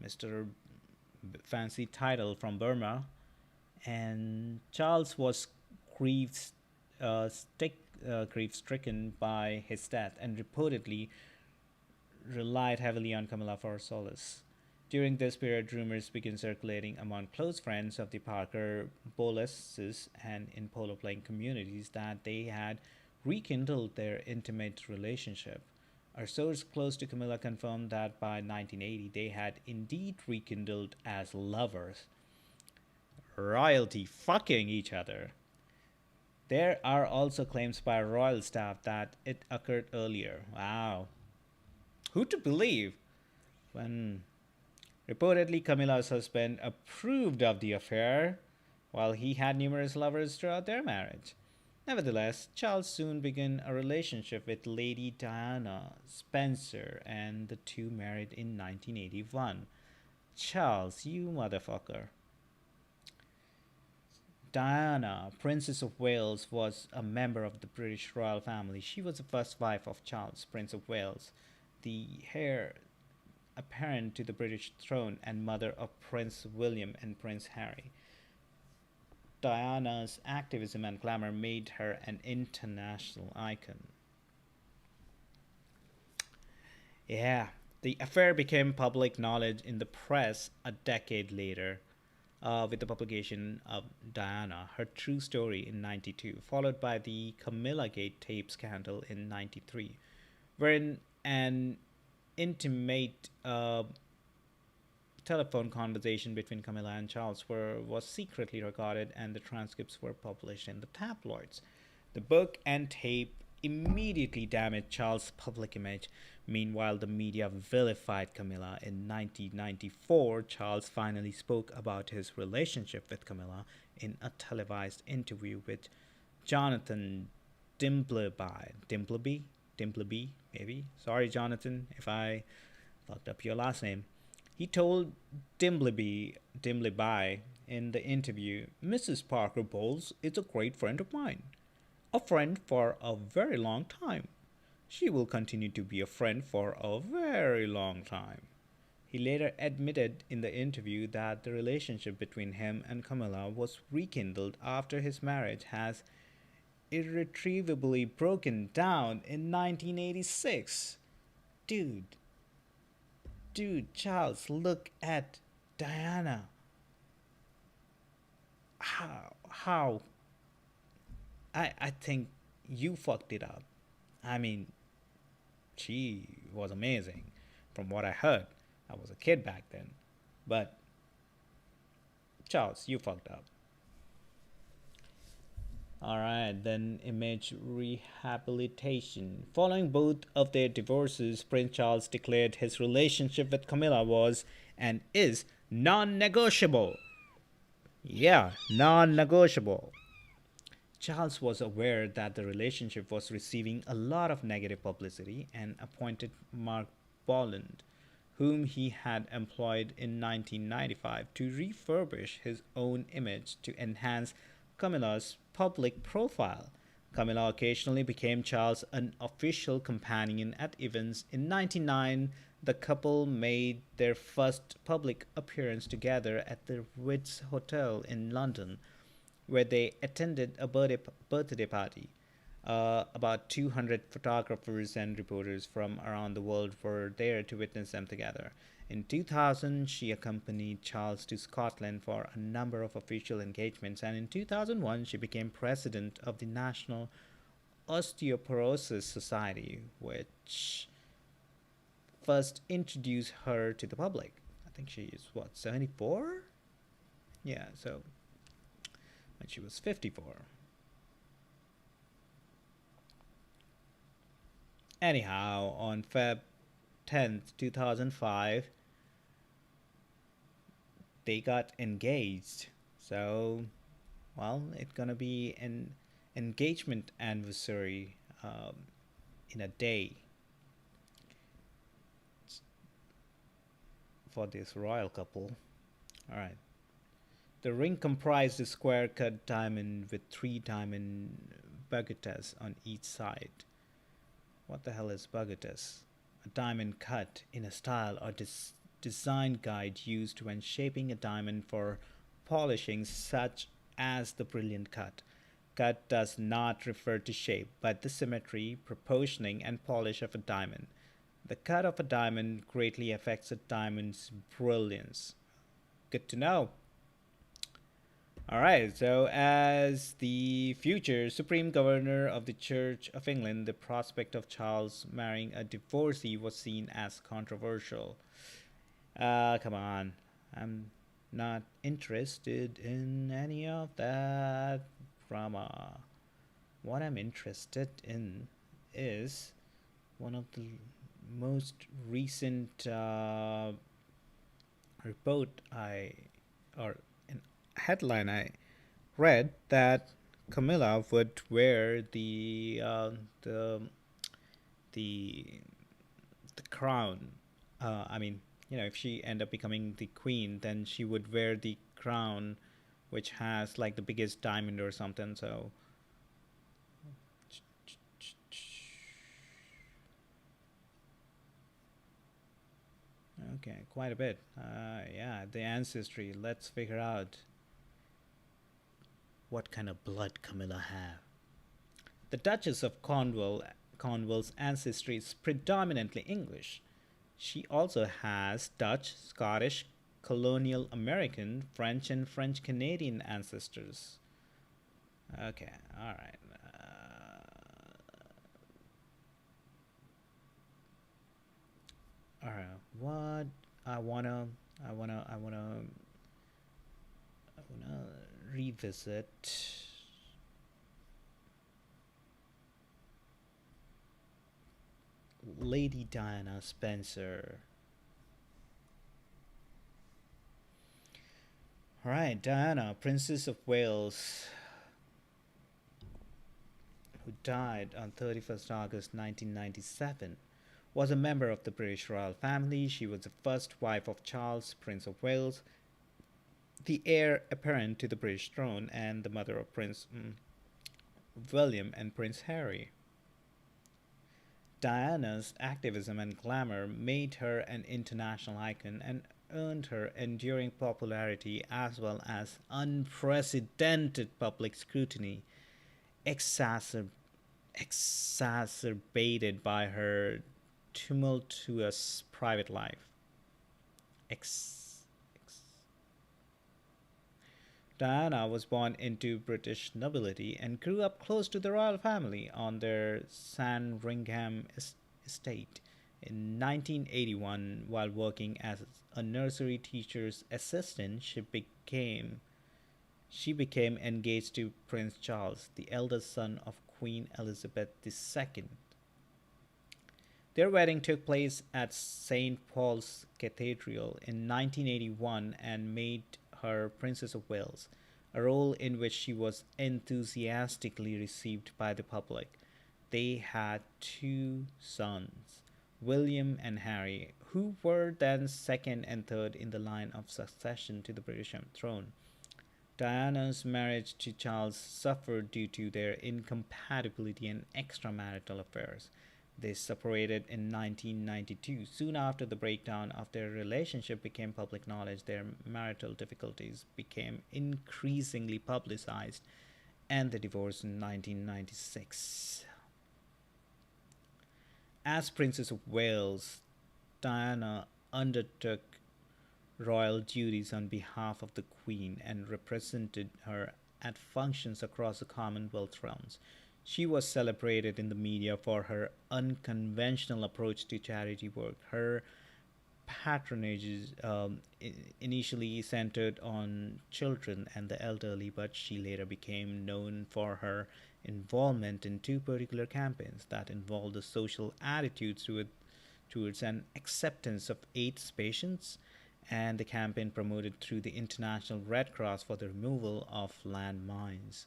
A: Mr. Fancy title from Burma, and Charles was grief, grief stricken by his death and reportedly relied heavily on Camilla for solace. During this period, rumors began circulating among close friends of the Parker Bowleses and in polo playing communities that they had rekindled their intimate relationship. A source close to Camilla confirmed that by 1980 they had indeed rekindled as lovers. Royalty fucking each other. There are also claims by royal staff that it occurred earlier. Wow. Who to believe? When reportedly Camilla's husband approved of the affair, while he had numerous lovers throughout their marriage. Nevertheless, Charles soon began a relationship with Lady Diana Spencer, and the two married in 1981. Charles, you motherfucker. Diana, Princess of Wales, was a member of the British royal family. She was the first wife of Charles, Prince of Wales, the heir apparent to the British throne and mother of Prince William and Prince Harry. Diana's activism and glamour made her an international icon. Yeah, the affair became public knowledge in the press a decade later, with the publication of Diana, Her True Story in 92, followed by the Camilla Gate tape scandal in 93, wherein an intimate telephone conversation between Camilla and Charles was secretly recorded and the transcripts were published in the tabloids. The book and tape immediately damaged Charles' public image. Meanwhile, the media vilified Camilla. In 1994, Charles finally spoke about his relationship with Camilla in a televised interview with Jonathan Dimbleby, maybe. Sorry, Jonathan, if I fucked up your last name. He told Dimbleby in the interview, Mrs. Parker Bowles is a great friend of mine, a friend for a very long time. She will continue to be a friend for a very long time. He later admitted in the interview that the relationship between him and Camilla was rekindled after his marriage has irretrievably broken down in 1986. Dude, Charles, look at Diana. How? I think you fucked it up. I mean, she was amazing from what I heard. I was a kid back then. But, Charles, you fucked up. Alright, then image rehabilitation. Following both of their divorces, Prince Charles declared his relationship with Camilla was and is non negotiable. Yeah, non negotiable. Charles was aware that the relationship was receiving a lot of negative publicity and appointed Mark Bolland, whom he had employed in 1995 to refurbish his own image to enhance Camilla's public profile. Camilla occasionally became Charles' unofficial companion at events. In 1999, the couple made their first public appearance together at the Ritz Hotel in London, where they attended a birthday party. About 200 photographers and reporters from around the world were there to witness them together. In 2000, she accompanied Charles to Scotland for a number of official engagements, and in 2001, she became president of the National Osteoporosis Society, which first introduced her to the public. I think she is what, 74? Yeah, so when she was 54. Anyhow, on Feb 10th, 2005, they got engaged. So, well, it's gonna be an engagement anniversary in a day for this royal couple. All right. The ring comprised a square cut diamond with three diamond baguettes on each side. What the hell is baguettes? A diamond cut in a style or design guide used when shaping a diamond for polishing, such as the brilliant cut. Cut does not refer to shape, but the symmetry, proportioning, and polish of a diamond. The cut of a diamond greatly affects a diamond's brilliance. Good to know. All right, so as the future Supreme Governor of the Church of England, the prospect of Charles marrying a divorcee was seen as controversial. Come on. I'm not interested in any of that drama. What I'm interested in is one of the most recent report or an headline I read that Camilla would wear the the the crown. I mean, if she end up becoming the queen, then she would wear the crown, which has like the biggest diamond or something. So, okay, quite a bit. Yeah, the ancestry. Let's figure out what kind of blood Camilla have. The Duchess of Cornwall's ancestry is predominantly English. She also has Dutch, Scottish, colonial American, French, and French Canadian ancestors. Okay, all right. All right. What I wanna, I wanna, I wanna, I wanna revisit Lady Diana Spencer. All right, Diana, Princess of Wales, who died on 31st August 1997, was a member of the British royal family. She was the first wife of Charles, Prince of Wales, the heir apparent to the British throne, and the mother of Prince William and Prince Harry. Diana's activism and glamour made her an international icon and earned her enduring popularity as well as unprecedented public scrutiny, exacerb- exacerbated by her tumultuous private life. Ex- ex- Diana was born into British nobility and grew up close to the royal family on their Sandringham estate. In 1981, while working as a nursery teacher's assistant, she became engaged to Prince Charles, the eldest son of Queen Elizabeth II. Their wedding took place at St. Paul's Cathedral in 1981 and made her Princess of Wales, a role in which she was enthusiastically received by the public. They had two sons, William and Harry, who were then second and third in the line of succession to the British throne. Diana's marriage to Charles suffered due to their incompatibility and extramarital affairs. They separated in 1992. Soon after the breakdown of their relationship became public knowledge, their marital difficulties became increasingly publicized, and they divorced in 1996. As Princess of Wales, Diana undertook royal duties on behalf of the Queen and represented her at functions across the Commonwealth realms. She was celebrated in the media for her unconventional approach to charity work. Her patronage initially centered on children and the elderly, but she later became known for her involvement in two particular campaigns that involved the social attitudes towards an acceptance of AIDS patients and the campaign promoted through the International Red Cross for the removal of landmines.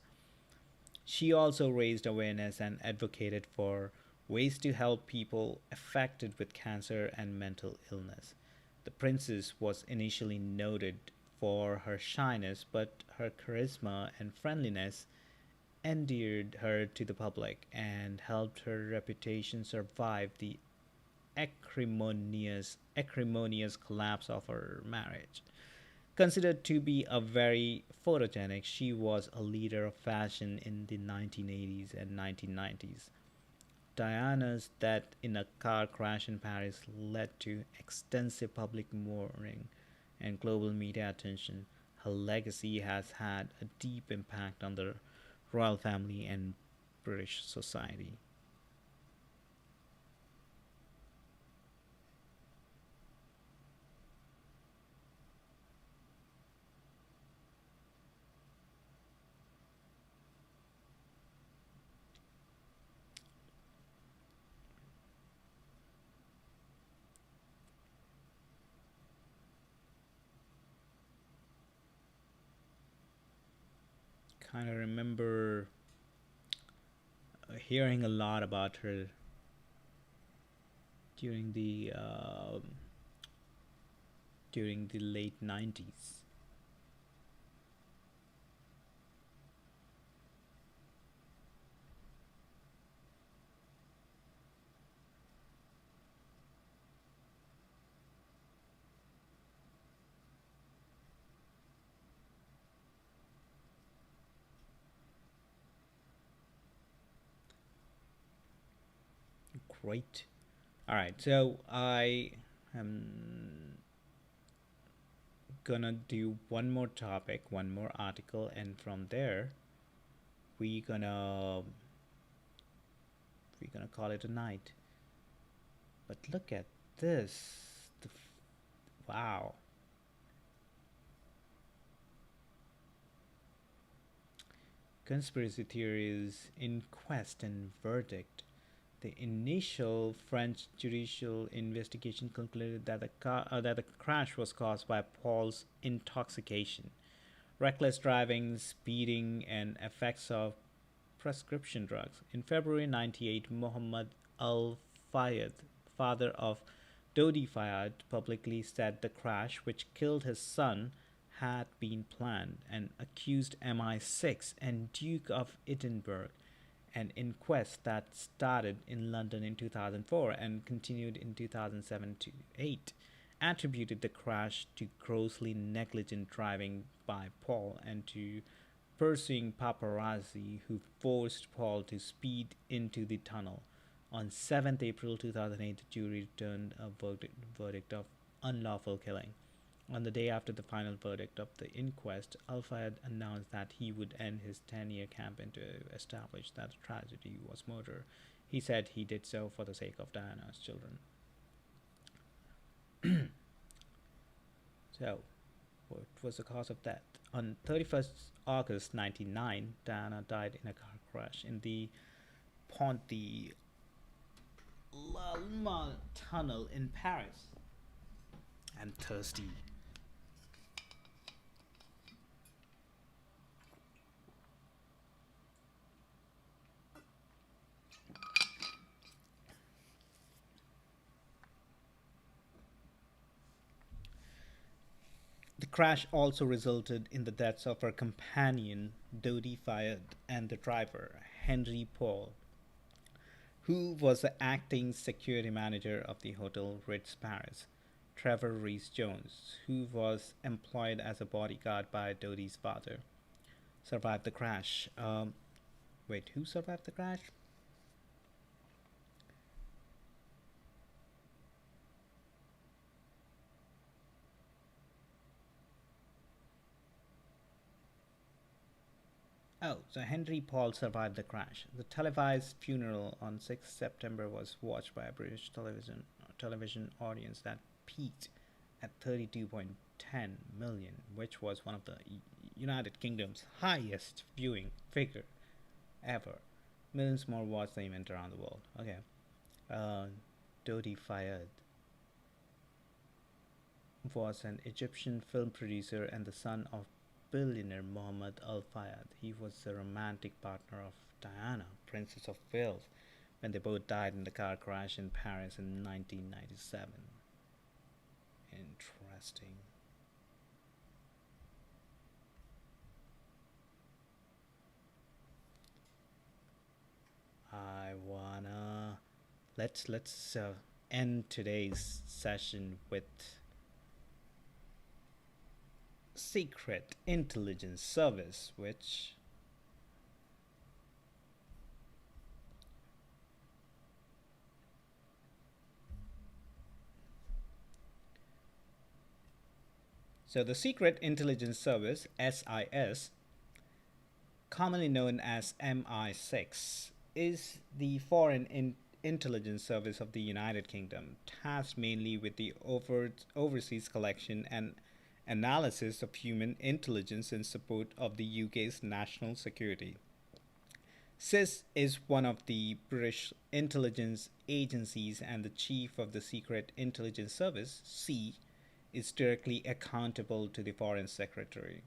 A: She also raised awareness and advocated for ways to help people affected with cancer and mental illness. The princess was initially noted for her shyness, but her charisma and friendliness endeared her to the public and helped her reputation survive the acrimonious collapse of her marriage. Considered to be a very photogenic, she was a leader of fashion in the 1980s and 1990s. Diana's death in a car crash in Paris led to extensive public mourning and global media attention. Her legacy has had a deep impact on the royal family and British society. Kind of remember hearing a lot about her during the late 90s. Great. All right, so I am gonna do one more topic, one more article, and from there we gonna we're gonna call it a night. But look at this. Wow. Conspiracy theories, inquest and verdict. The initial French judicial investigation concluded that the crash was caused by Paul's intoxication, reckless driving, speeding, and effects of prescription drugs. In February 98, Muhammad al Fayed, father of Dodi Fayed, publicly said the crash, which killed his son, had been planned and accused MI6 and Duke of Edinburgh. An inquest that started in London in 2004 and continued in 2007 to 8 attributed the crash to grossly negligent driving by Paul and to pursuing paparazzi who forced Paul to speed into the tunnel. On 7th April 2008, the jury returned a verdict of unlawful killing. On the day after the final verdict of the inquest, Al Fayed announced that he would end his 10-year campaign to establish that the tragedy was murder. He said he did so for the sake of Diana's children. So, what was the cause of death? On 31st August 1999, Diana died in a car crash in the Pont de l'Alma tunnel in Paris. I'm thirsty. The crash also resulted in the deaths of her companion, Dodi Fayed, and the driver, Henry Paul, who was the acting security manager of the Hotel Ritz Paris. Trevor Rees Jones, who was employed as a bodyguard by Dodi's father, survived the crash. Wait, who survived the crash? Oh, so Henry Paul survived the crash. The televised funeral on 6th September was watched by a British television audience that peaked at 32.10 million, which was one of the United Kingdom's highest viewing figure ever. Millions more watched the event around the world. Okay. Uh, Dodi Fayed was an Egyptian film producer and the son of billionaire Mohammed Al Fayed. He was the romantic partner of Diana, Princess of Wales, when they both died in the car crash in Paris in 1997. Interesting. I wanna let's end today's session with Secret Intelligence Service, which so the Secret Intelligence Service (SIS), commonly known as MI6, is the intelligence service of the United Kingdom, tasked mainly with the overseas collection and analysis of human intelligence in support of the UK's national security. SIS is one of the British intelligence agencies, and the chief of the Secret Intelligence Service, C, is directly accountable to the Foreign Secretary.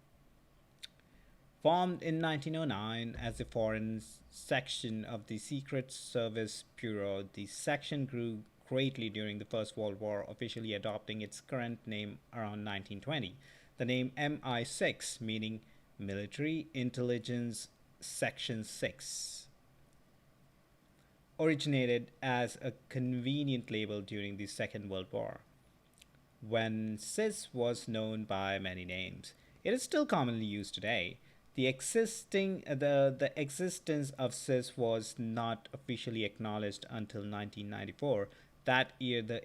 A: Formed in 1909 as the foreign section of the Secret Service Bureau, the section grew greatly during the First World War, officially adopting its current name around 1920. The name MI6, meaning Military Intelligence Section 6, originated as a convenient label during the Second World War, when SIS was known by many names. It is still commonly used today. The existence of SIS was not officially acknowledged until 1994. That year, the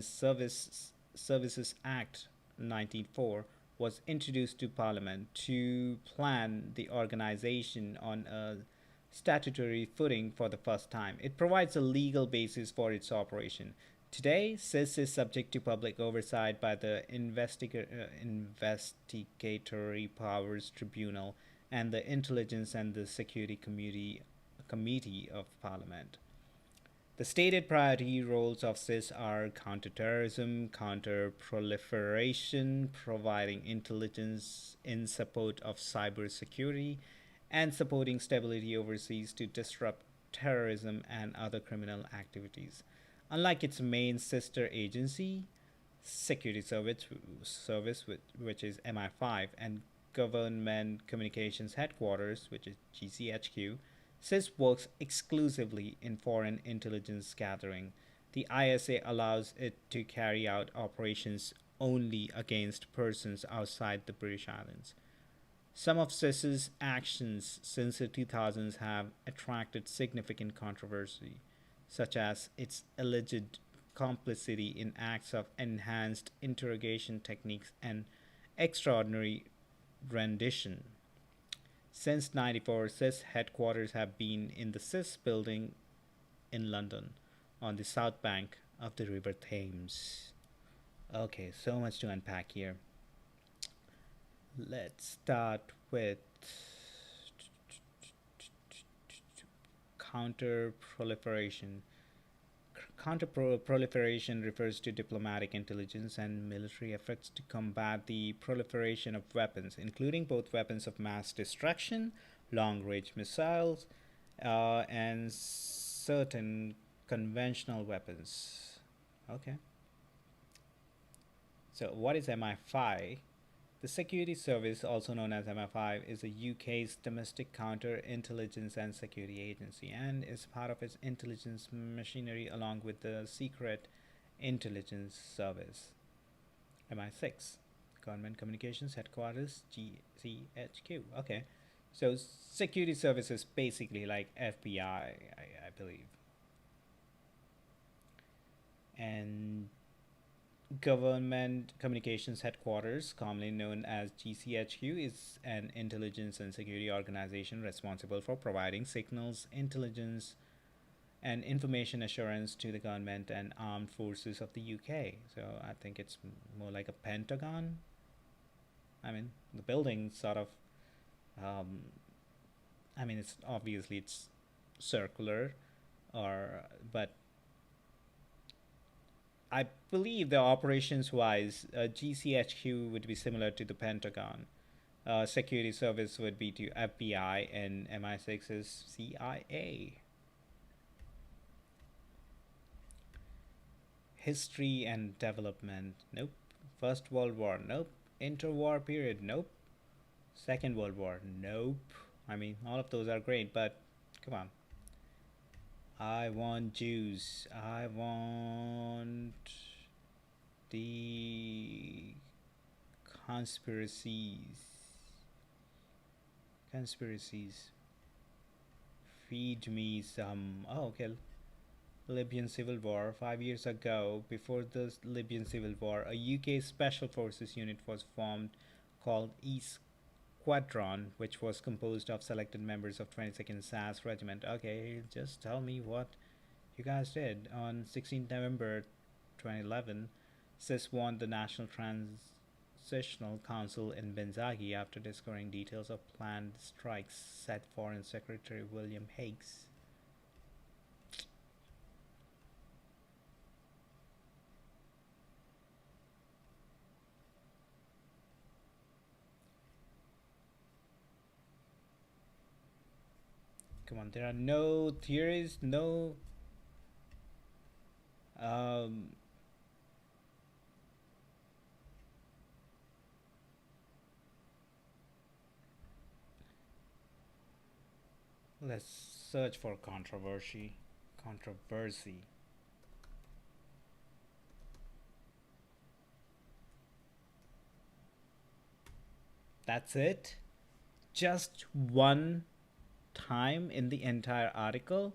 A: Services Act 1904 was introduced to Parliament to plan the organization on a statutory footing for the first time. It provides a legal basis for its operation. Today, SIS is subject to public oversight by the Investigatory Powers Tribunal and the Intelligence and the Security Committee of Parliament. The stated priority roles of SIS are counterterrorism, counter-proliferation, providing intelligence in support of cybersecurity, and supporting stability overseas to disrupt terrorism and other criminal activities. Unlike its main sister agency, Security Service, which is MI5, and Government Communications Headquarters, which is GCHQ, SIS works exclusively in foreign intelligence gathering. The ISA allows it to carry out operations only against persons outside the British Islands. Some of SIS's actions since the 2000s have attracted significant controversy, such as its alleged complicity in acts of enhanced interrogation techniques and extraordinary rendition. Since 94, SIS headquarters have been in the SIS building in London on the south bank of the River Thames. Okay, so much to unpack here. Let's start with counter proliferation. Counter proliferation refers to diplomatic intelligence and military efforts to combat the proliferation of weapons, including both weapons of mass destruction, long range missiles, and certain conventional weapons. Okay. So, what is MI5? The Security Service, also known as MI5, is the UK's domestic counter-intelligence and security agency and is part of its intelligence machinery along with the Secret Intelligence Service. MI6, Government Communications Headquarters, GCHQ. Okay, so security service is basically like FBI, I believe. And Government Communications Headquarters, commonly known as GCHQ, is an intelligence and security organization responsible for providing signals, intelligence, and information assurance to the government and armed forces of the UK. So I think it's more like a Pentagon. I mean, the building sort of, um, I mean, it's obviously it's circular, or but I believe the operations wise, GCHQ would be similar to the Pentagon. Security service would be to FBI, and MI6 is CIA. History and development, nope. First World War, nope. Interwar period, nope. Second World War, nope. I mean, all of those are great, but come on. I want Jews. I want the conspiracies. Conspiracies. Feed me some. Oh, okay. Libyan Civil War. 5 years ago, before the Libyan Civil War, a UK Special Forces unit was formed called East Squadron, which was composed of selected members of 22nd SAS Regiment. Okay, just tell me what you guys did. On 16th November 2011, SIS won the National Transitional Council in Benzagi after discovering details of planned strikes, said Foreign Secretary William Hagues. Come on, there are no theories, no um, let's search for controversy. Controversy. That's it? Just one time in the entire article?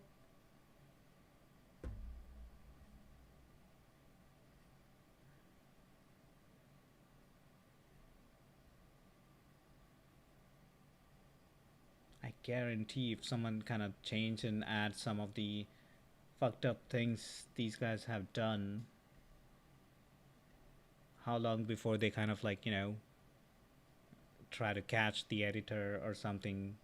A: I guarantee if someone kind of change and add some of the fucked up things these guys have done, how long before they kind of like, try to catch the editor or something?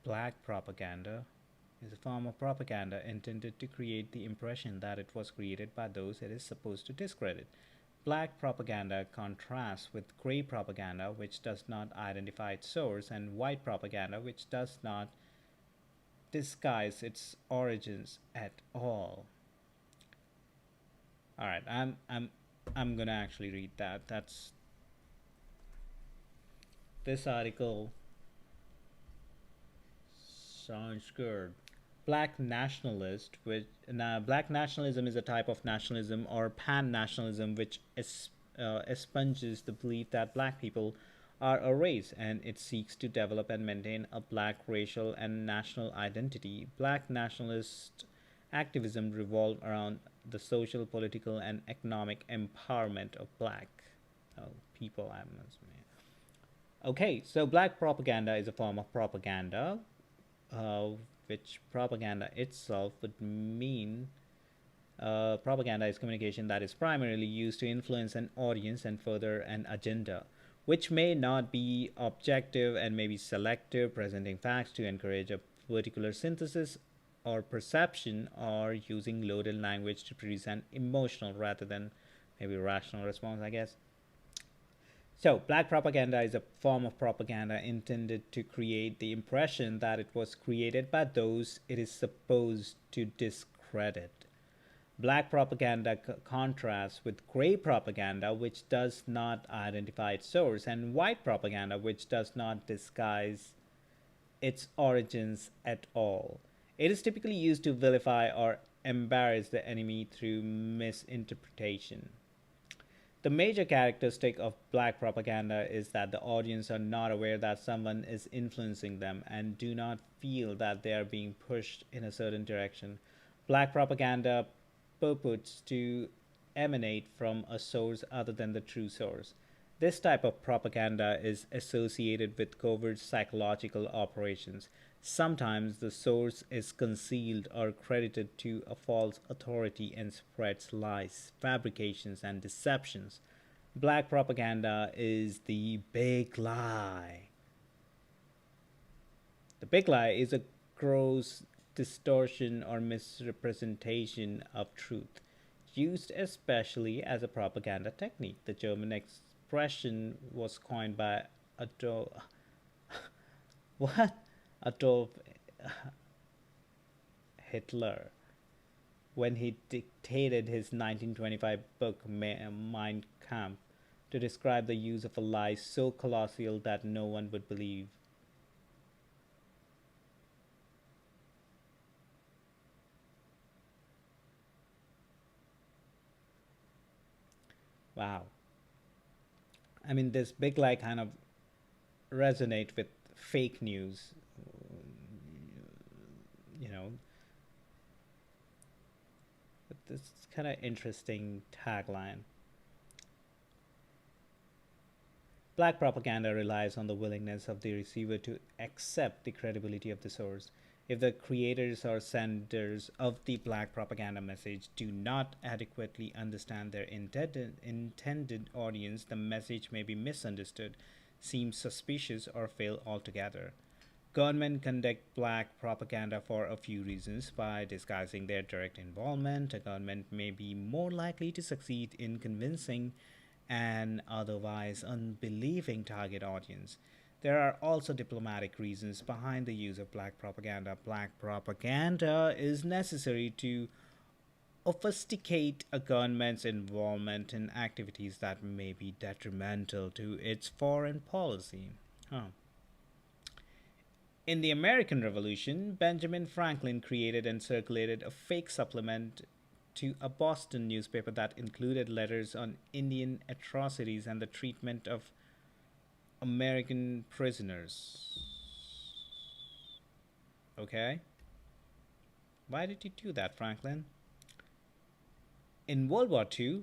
A: Black propaganda is a form of propaganda intended to create the impression that it was created by those it is supposed to discredit. Black propaganda contrasts with gray propaganda, which does not identify its source, and white propaganda, which does not disguise its origins at all. All right, I'm gonna actually read that. That's this article sounds good. Black nationalist, which now black nationalism is a type of nationalism or pan nationalism which expunges the belief that black people are a race, and it seeks to develop and maintain a black racial and national identity. Black nationalist activism revolved around the social, political, and economic empowerment of black people. Okay, so black propaganda is a form of propaganda, uh, which propaganda itself would mean propaganda is communication that is primarily used to influence an audience and further an agenda, which may not be objective and may be selective, presenting facts to encourage a particular synthesis or perception, or using loaded language to produce an emotional rather than maybe rational response, I guess. So, black propaganda is a form of propaganda intended to create the impression that it was created by those it is supposed to discredit. Black propaganda contrasts with gray propaganda, which does not identify its source, and white propaganda, which does not disguise its origins at all. It is typically used to vilify or embarrass the enemy through misinterpretation. The major characteristic of black propaganda is that the audience are not aware that someone is influencing them and do not feel that they are being pushed in a certain direction. Black propaganda purports to emanate from a source other than the true source. This type of propaganda is associated with covert psychological operations. Sometimes the source is concealed or credited to a false authority and spreads lies, fabrications, and deceptions. Black propaganda is the big lie. The big lie is a gross distortion or misrepresentation of truth, used especially as a propaganda technique. The German expression was coined by Adolf, what? Adolf Hitler when he dictated his 1925 book Mein Kampf to describe the use of a lie so colossal that no one would believe. Wow. I mean, this big lie kind of resonate with fake news. You know, this kind of interesting tagline. Black propaganda relies on the willingness of the receiver to accept the credibility of the source. If the creators or senders of the black propaganda message do not adequately understand their intended audience, the message may be misunderstood, seem suspicious, or fail altogether. Government conduct black propaganda for a few reasons. By disguising their direct involvement, a government may be more likely to succeed in convincing an otherwise unbelieving target audience. There are also diplomatic reasons behind the use of black propaganda. Black propaganda is necessary to obfuscate a government's involvement in activities that may be detrimental to its foreign policy. Huh. In the American Revolution, Benjamin Franklin created and circulated a fake supplement to a Boston newspaper that included letters on Indian atrocities and the treatment of American prisoners. Okay? Why did you do that, Franklin? In World War II,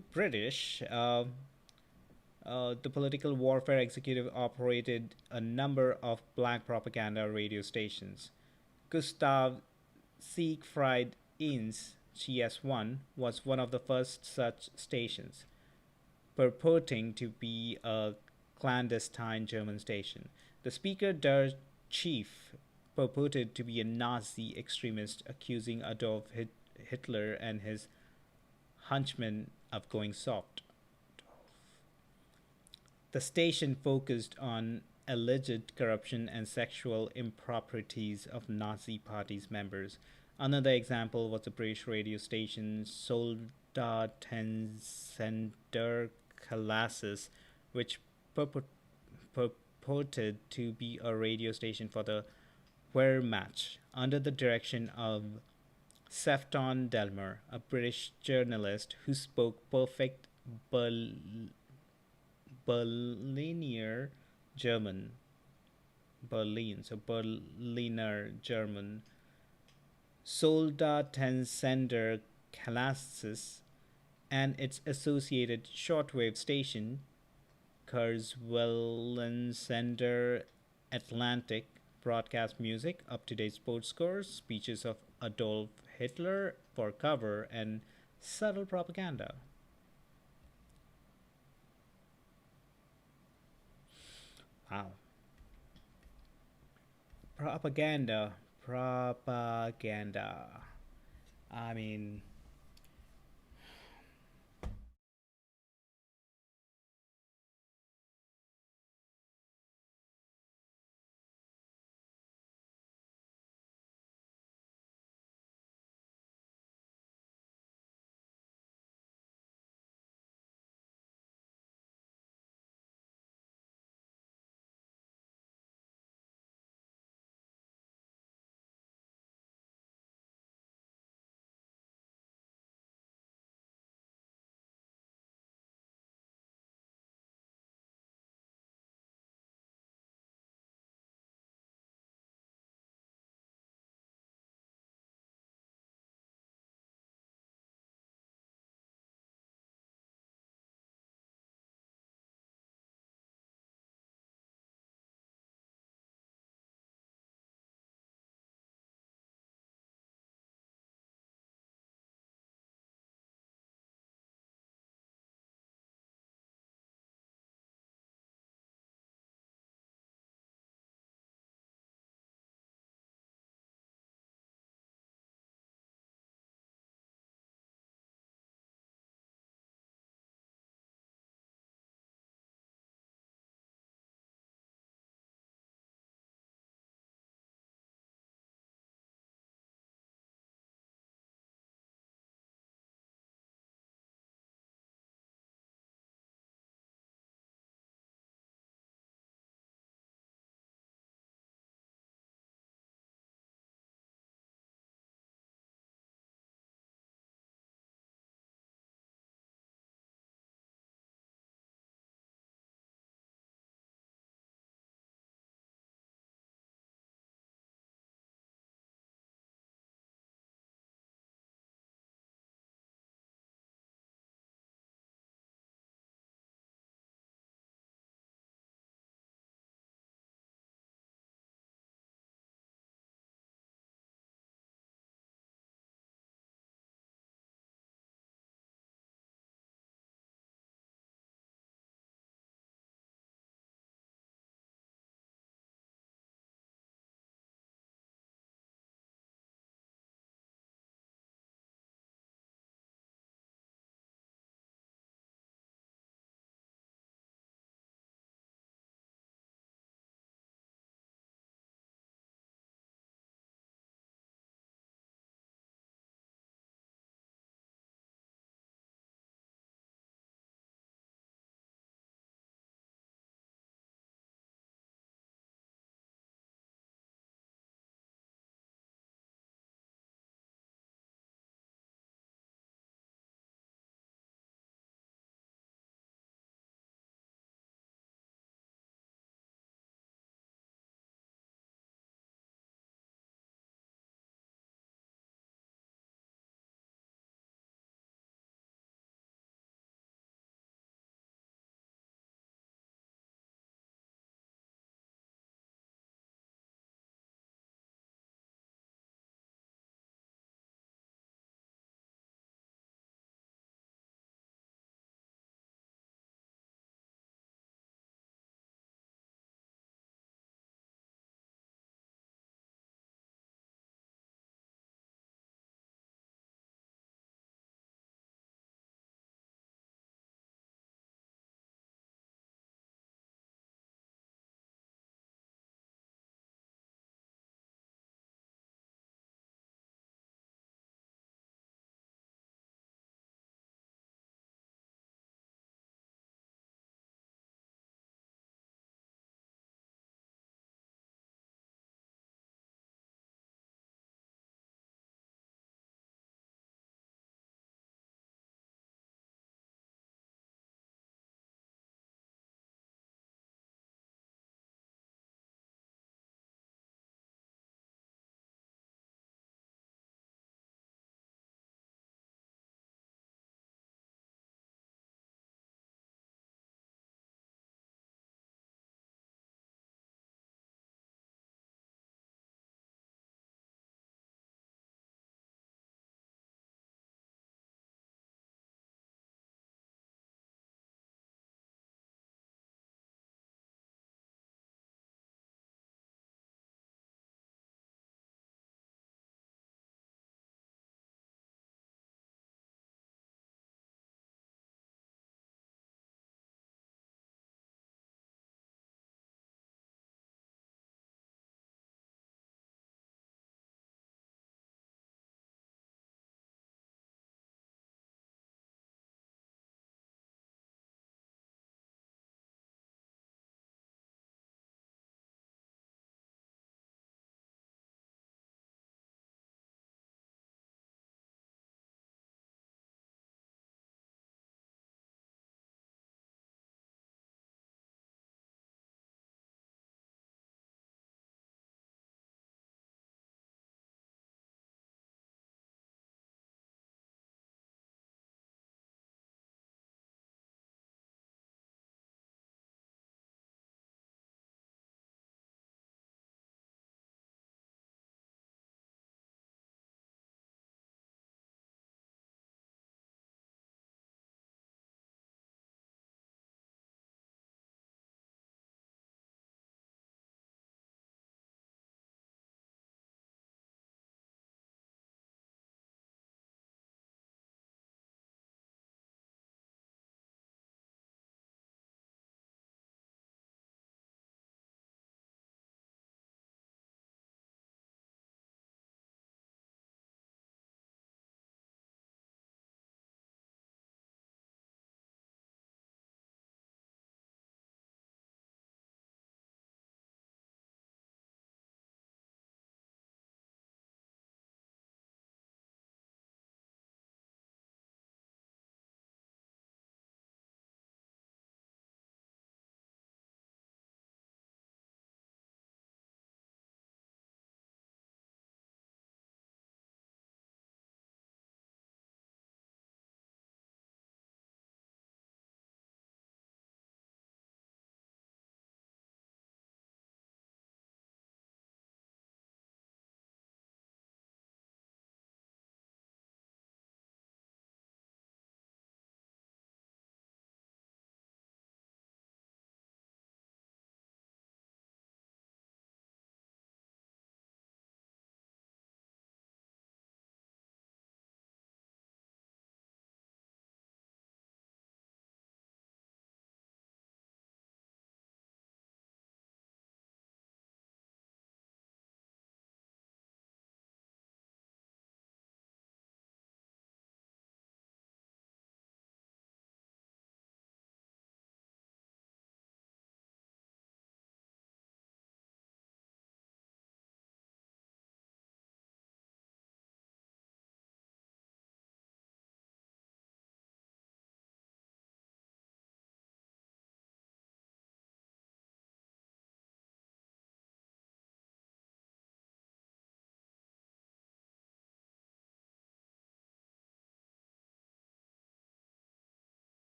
A: the political warfare executive operated a number of black propaganda radio stations. Gustav Siegfried In's GS1 was one of the first such stations, purporting to be a clandestine German station. The speaker, der Chief, purported to be a Nazi extremist accusing Adolf Hitler and his henchmen of going soft. The station focused on alleged corruption and sexual improprieties of Nazi Party's members. Another example was the British radio station Soldatensender Kalassis, which purported to be a radio station for the Wehrmacht under the direction of Sefton Delmer, a British journalist who spoke perfect Berliner German. Berliner German. Soldatensender Kalassis and its associated shortwave station, Kurzwellensender Atlantic, broadcast music, up-to-date sports scores, speeches of Adolf Hitler for cover, and subtle propaganda. Wow. Propaganda. I mean,